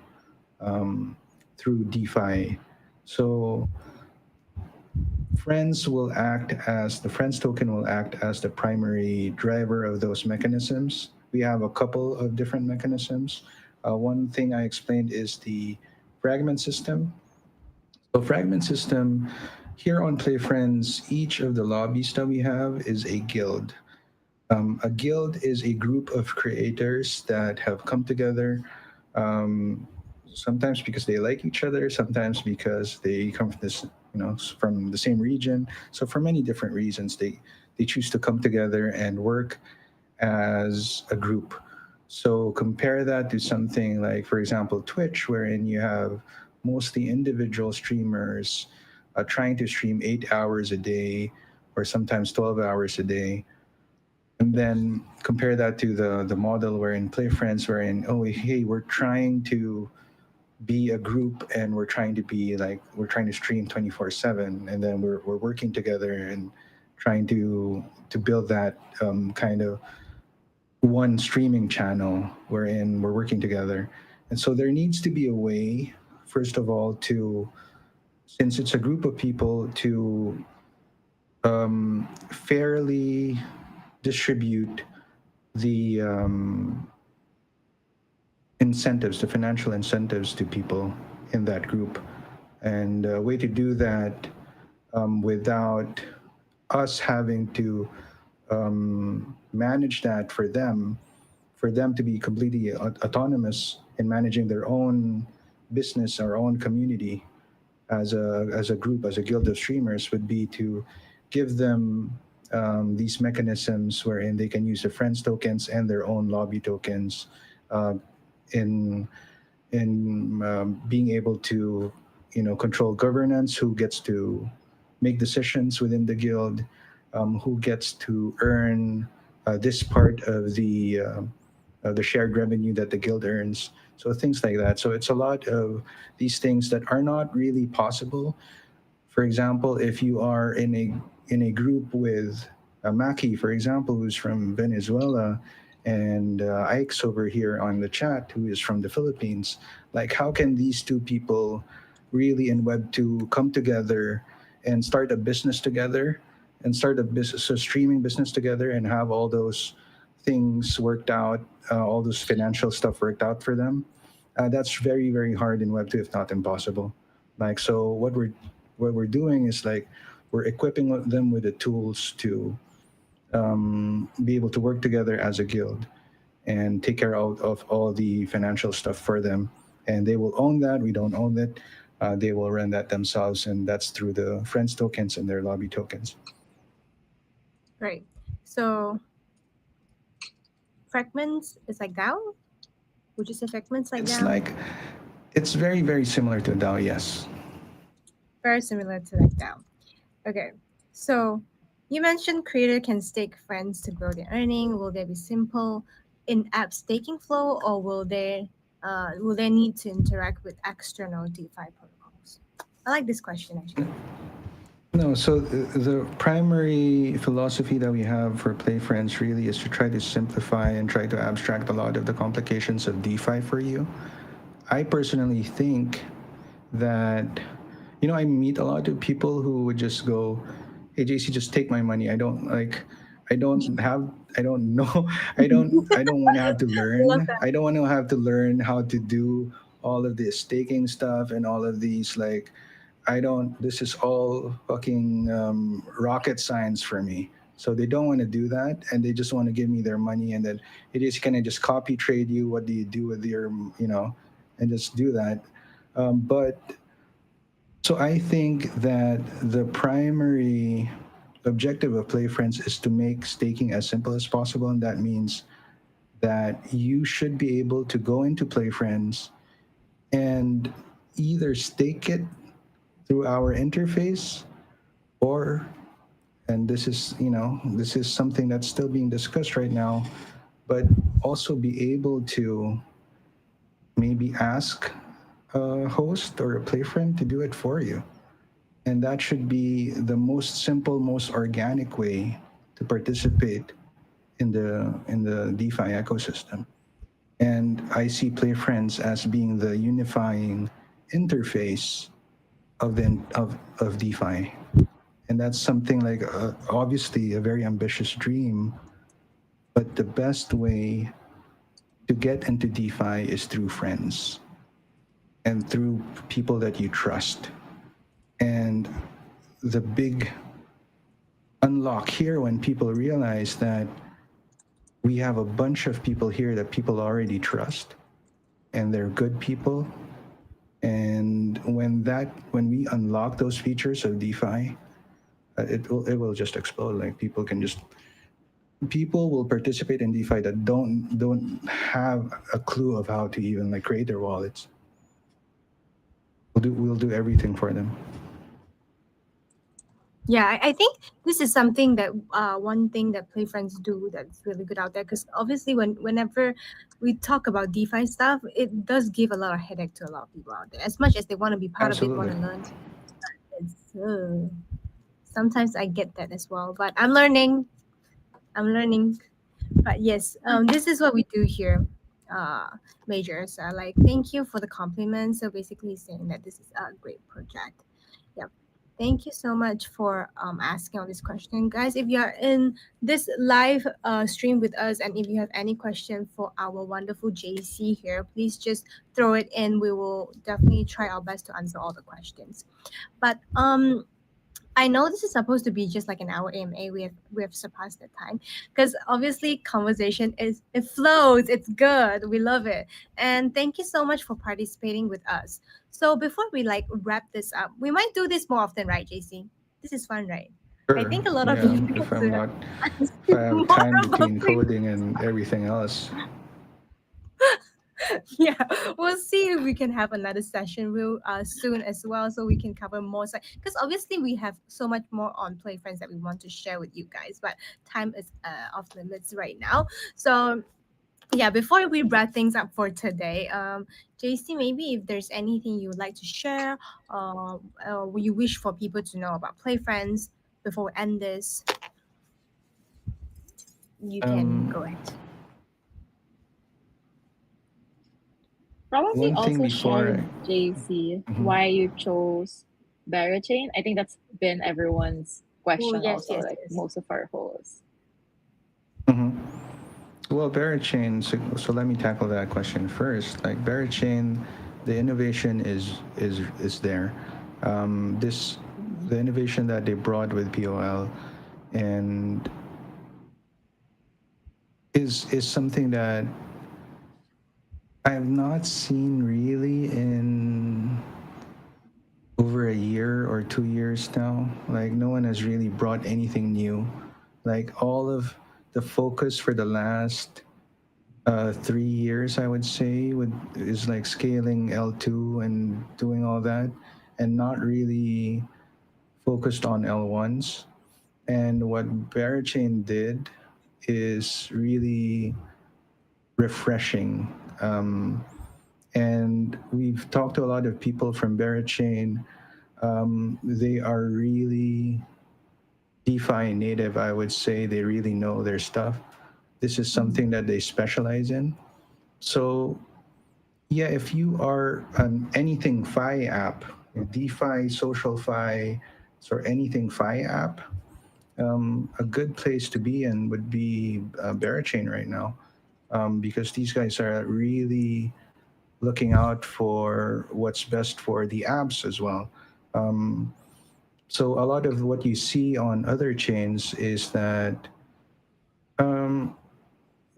through DeFi. So the Friends token will act as the primary driver of those mechanisms. We have a couple of different mechanisms. One thing I explained is the fragment system. So fragment system, here on Play Friends, each of the lobbies that we have is a guild. A guild is a group of creators that have come together, um, sometimes because they like each other, sometimes because they come from from the same region. So for many different reasons, they choose to come together and work as a group. So compare that to something like, for example, Twitch, wherein you have mostly individual streamers trying to stream 8 hours a day or sometimes 12 hours a day. And then compare that to the model wherein Play Friends, wherein, oh, hey, we're trying to be a group and we're trying to stream 24/7, and then we're working together and trying to build that kind of one streaming channel wherein we're working together. And so there needs to be a way, first of all, to, since it's a group of people, to fairly distribute the incentives, the financial incentives to people in that group. And a way to do that without us having to manage that for them to be completely autonomous in managing their own business, our own community as a group, as a guild of streamers, would be to give them these mechanisms wherein they can use their friends tokens and their own lobby tokens uh, in being able to control governance, who gets to make decisions within the guild, who gets to earn this part of the shared revenue that the guild earns. So things like that. So it's a lot of these things that are not really possible. For example, if you are in a group with Maki, for example, who's from Venezuela, and Ike's over here on the chat, who is from the Philippines, like how can these two people really in Web two come together and start a business together, and start a streaming business together, and have all those things worked out, all this financial stuff worked out for them? That's very, very hard in Web two, if not impossible. Like, so what we're doing is like we're equipping them with the tools to be able to work together as a guild and take care of all the financial stuff for them. And they will own that. We don't own it. They will run that themselves, and that's through the friends tokens and their lobby tokens. Right. So fragments is like DAO? Would you say fragments like It's DAO? like it's very very similar to DAO. Yes. Very similar to like DAO. Okay. So you mentioned creator can stake friends to grow their earning. Will there be simple in-app staking flow, or will they need to interact with external DeFi protocols? I like this question actually. No, so the primary philosophy that we have for Play Friends really is to try to simplify and try to abstract a lot of the complications of DeFi for you. I personally think that, I meet a lot of people who would just go, "Hey, JC, just take my money. I don't know, I don't want to have to I love learn. that. I don't want to have to learn how to do all of this staking stuff and all of these like I don't. This is all fucking rocket science for me." So they don't want to do that, and they just want to give me their money, and then it is kind of just copy trade you. What do you do with your, and just do that. But so I think that the primary objective of Play Friends is to make staking as simple as possible, and that means that you should be able to go into Play Friends and either stake it through our interface, or, and this is something that's still being discussed right now, but also be able to maybe ask a host or a play friend to do it for you. And that should be the most simple, most organic way to participate in the DeFi ecosystem. And I see Play Friends as being the unifying interface of DeFi. And that's something like obviously a very ambitious dream, but the best way to get into DeFi is through friends and through people that you trust. And the big unlock here, when people realize that we have a bunch of people here that people already trust and they're good people, and when we unlock those features of DeFi, it will just explode. Like people will participate in DeFi that don't have a clue of how to even like create their wallets. We'll do everything for them. Yeah, I think this is something that one thing that Play Friends do that's really good out there. Because obviously, whenever we talk about DeFi stuff, it does give a lot of headache to a lot of people out there. As much as they want to be part of it, want Absolutely. to learn, it's sometimes I get that as well. But I'm learning. I'm learning. But yes, this is what we do here, uh, majors. Like, thank you for the compliment. So basically, saying that this is a great project. Yep. Thank you so much for asking all this question, guys. If you are in this live stream with us, and if you have any question for our wonderful JC here, please just throw it in. We will definitely try our best to answer all the questions. But I know this is supposed to be just like an hour AMA. We have surpassed the time because obviously conversation is it flows. It's good. We love it. And thank you so much for participating with us. So before we like wrap this up, we might do this more often, right, JC? This is fun, right? I Sure. think a lot of Yeah. you If get I'm to not, if I understand have more time about between things. coding and everything else. Yeah, we'll see if we can have another session real soon as well, so we can cover more. Because obviously we have so much more on Play Friends that we want to share with you guys, but time is off limits right now. So yeah, before we wrap things up for today, JC, maybe if there's anything you would like to share, you wish for people to know about Play Friends before we end this, you can Um, go ahead. Probably One thing also share before. with JC Mhm. why you chose Barachain. I think that's been everyone's Oh question yes, also, yes, like yes. most of our hosts. Mhm. Well, Barachain. So let me tackle that question first. Like Barachain, the innovation is there. This the innovation that they brought with POL, and is something that I have not seen really in over a year or 2 years now. Like no one has really brought anything new. Like all of the focus for the last 3 years, I would say, would is like scaling L2 and doing all that, and not really focused on L1s. And what Barachain did is really refreshing. And we've talked to a lot of people from Barachain. They are really DeFi native, I would say. They really know their stuff. This is something that they specialize in. So, yeah, if you are an anything Fi app, a DeFi, social Fi, or anything Fi app, a good place to be in would be Barachain right now, because these guys are really looking out for what's best for the apps as well. Um, so a lot of what you see on other chains is that um,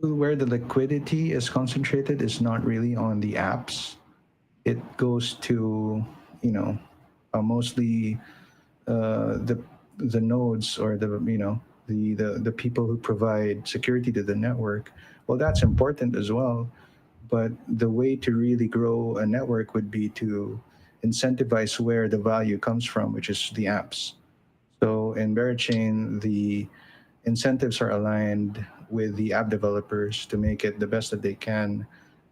where the liquidity is concentrated is not really on the apps. It goes to, you know, mostly the nodes, or the people who provide security to the network. Well, that's important as well, but the way to really grow a network would be to incentivize where the value comes from, which is the apps. So in Berachain, the incentives are aligned with the app developers to make it the best that they can,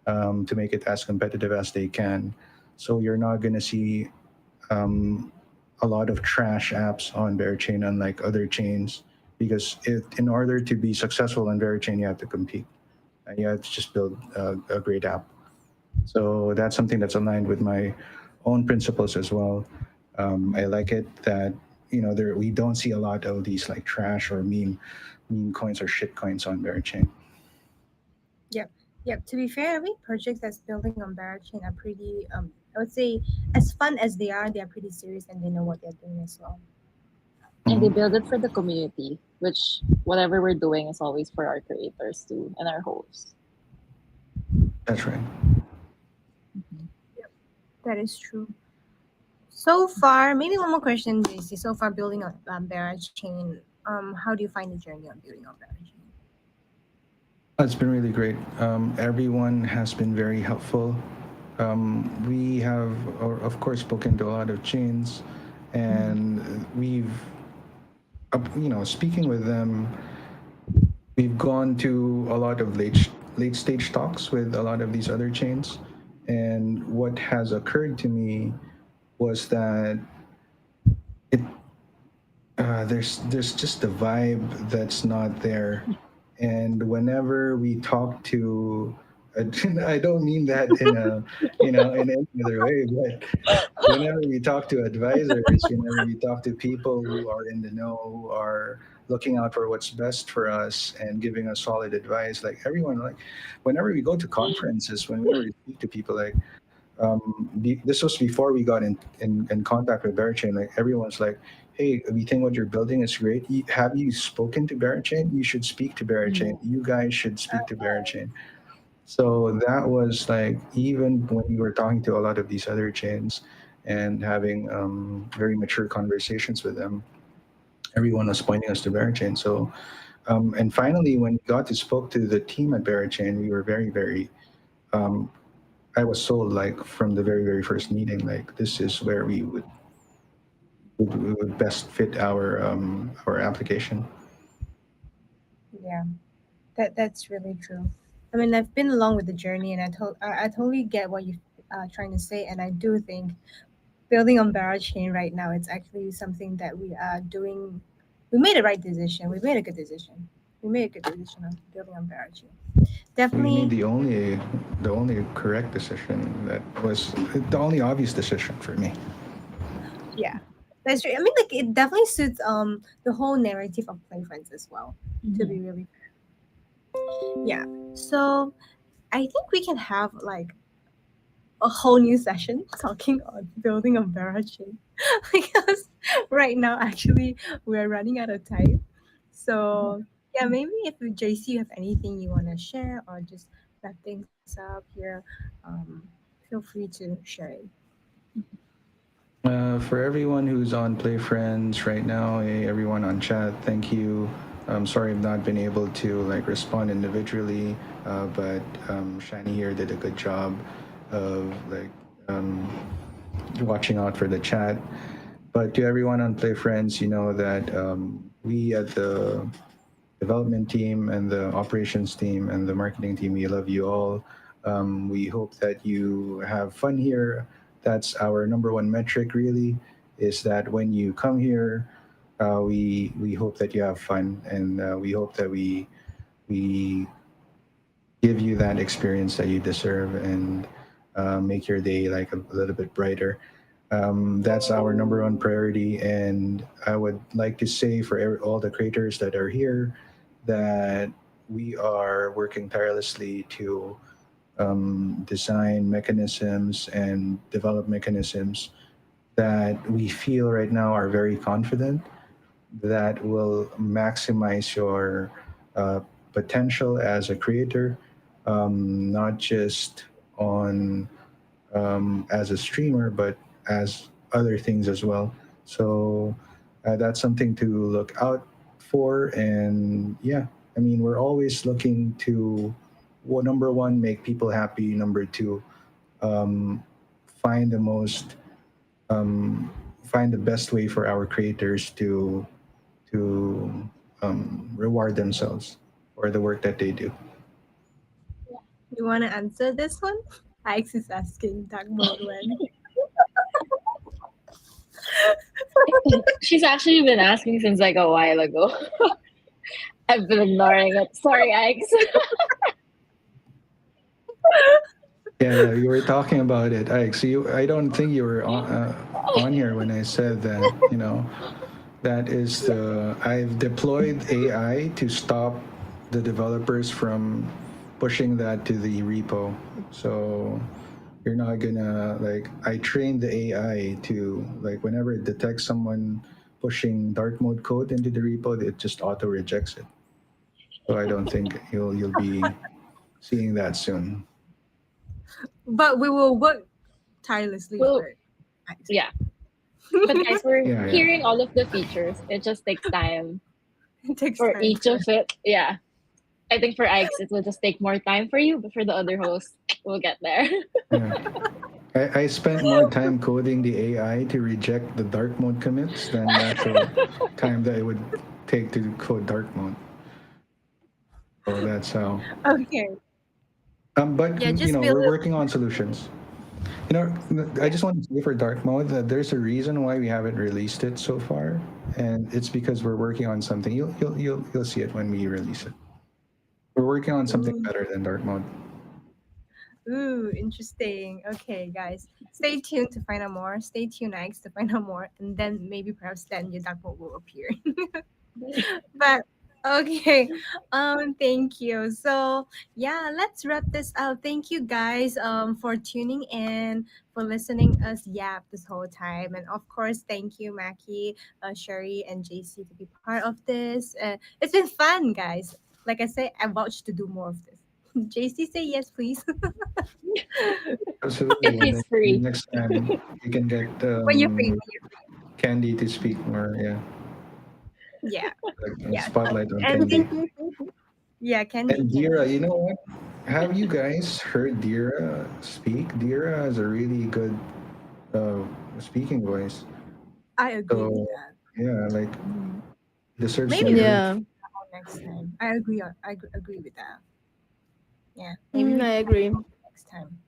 to make it as competitive as they can. So you're not going to see a lot of trash apps on Berachain, unlike other chains, because in order to be successful on Berachain, you have to compete. You have to just build a great app. So that's something that's aligned with my own principles as well. I like it that there we don't see a lot of these like trash or meme coins or shit coins on Berachain. Yep. Yep. To be fair, every project that's building on Barachain are pretty I would say as fun as they are pretty serious and they know what they're doing as well. And they Hmm. build it for the community, which whatever we're doing is always for our creators too and our hosts. That's right. Mhm. Yep. That is true. So far, maybe one more question, JC. So far, building on Barachain, how do you find the journey on building on Barachain? It's been really great. Everyone has been very helpful. We have, of course, spoken to a lot of chains, Mhm. and we've, speaking with them, we've gone to a lot of late stage talks with a lot of these other chains, and what has occurred to me was that it there's just a vibe that's not there. And whenever we talk to I don't mean that in a in any other way, but whenever we talk to advisors, whenever we talk to people who are in the know, who are looking out for what's best for us and giving us solid advice, like everyone, like whenever we go to conferences, whenever we speak to people, like this was before we got in contact with Barachain. Like everyone's like, "Hey, we think what you're building is great. Have you spoken to Barachain? You should speak to Barachain. Mhm. You guys should speak to Barachain." So that was like even when we were talking to a lot of these other chains and having very mature conversations with them, everyone was pointing us to Barachain. So and finally, when we got to spoke to the team at Barachain, we were very very um, I was sold like from the very very first meeting. Like this is where we would best fit our application. Yeah, that's really true. I mean, I've been along with the journey, and I totally get what you're trying to say, and I do think building on Barachain right now, it's actually something that we are doing. We made a right decision. We made a good decision. We made a good decision on building on Barachain. We made Definitely, the only correct decision, that was the only obvious decision for me. yeah, that's true. I mean, like it definitely suits the whole narrative of Play Friends as well. To be Mhm. really yeah. So I think we can have like a whole new session talking on building a Barachain because right now actually we're running out of time. So Yeah, maybe if JC you have anything you want to share or just wrap things up here, um, feel free to share it. For everyone who's on Play Friends right now, hey, everyone on chat, thank you. I'm sorry I've not been able to like respond individually, but Shani here did a good job of like um, watching out for the chat. But to everyone on Play Friends, you know that we at the development team and the operations team and the marketing team, we love you all. We hope that you have fun here. That's our number one metric, really, is that when you come here, we hope that you have fun, and we hope that we give you that experience that you deserve and make your day like a little bit brighter. That's our number one priority. And I would like to say for all the creators that are here that we are working tirelessly to design mechanisms and develop mechanisms that we feel right now are very confident that will maximize your uh, potential as a creator, not just on as a streamer, but as other things as well. So that's something to look out for. And yeah, I mean, we're always looking to, well, number one, make people happy. Number two, um, find the most, um, find the best way for our creators to reward themselves for the work that they do. You want to answer this one? Alex is asking dark mode when. She's actually been asking since like a while ago. I've been ignoring it. Sorry, Alex. Yeah, yeah, you were talking about it. I don't think you were on here when I said that. You know, that is the I've deployed AI to stop the developers from pushing that to the repo. So you're not gonna like I trained the AI to like whenever it detects someone pushing dark mode code into the repo, it just auto rejects it. So I don't think you'll be seeing that soon. But we will work tirelessly for Well, it. Alex. yeah. But guys, we're Yeah, yeah. hearing all of the features. It just takes time It takes for time each for of it. Yeah. I think for Ike's, it will just take more time for you, but for the other hosts, we'll get there. Yeah. I spent more time coding the AI to reject the dark mode commits than the actual time that it would take to code dark mode. So that's how. okay. But Yeah, you just know, feel we're it. working on solutions. You know, I Yeah. just want to say for dark mode that there's a reason why we haven't released it so far, and it's because we're working on something. You'll see it when we release it. We're working on something Ooh, better than dark mode. ooh, interesting. Okay, guys, stay tuned to find out more. Stay tuned, next to find out more, and then maybe perhaps then your dark mode will appear. But okay, thank you. So yeah, let's wrap this up. Thank you guys for tuning in, for listening us yap this whole time, and of course thank you Mackie, Sherry, and JC to be part of this. It's been fun, guys. Like I say, I vouch to do more of this. JC, say yes, please. Absolutely, If and then he's free. next time you can get When you're free, when you're Candy to speak more. Yeah, free. Yeah, like yeah. spotlight on And Candy. thank yeah, Candy, And Dira, Candy. you know what? Have you guys heard Dira speak? Dira has a really good uh, speaking voice. I agree with So that. yeah, like Mhm. deserves to Maybe be we heard. Yeah. next time. I agree. Agree with that. Yeah, maybe Mm, we I can agree. next time.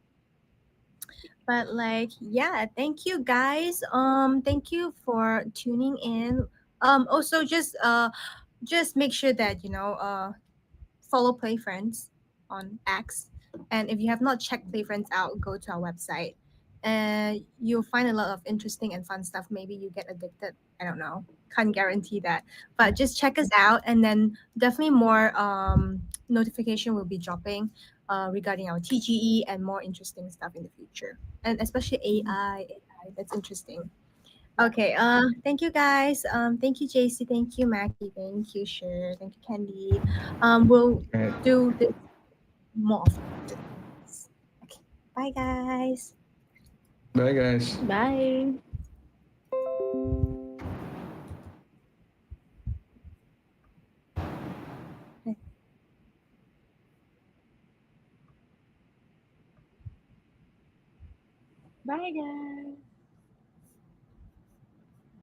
But like, yeah, thank you guys. Thank you for tuning in. Also just make sure that follow Play Friends on X. And if you have not checked Play Friends out, go to our website. And you'll find a lot of interesting and fun stuff. Maybe you get addicted. I don't know. Can't guarantee that. But just check us out, and then definitely more notification will be dropping regarding our TGE and more interesting stuff in the future. And especially AI. AI, that's interesting. Okay. Thank you guys. Thank you, JC. Thank you, Mackie. Thank you, Sher. Thank you, Candy. We'll Right. do this more often after this. Okay. Bye, guys. Bye, guys. Bye. Bye, guys.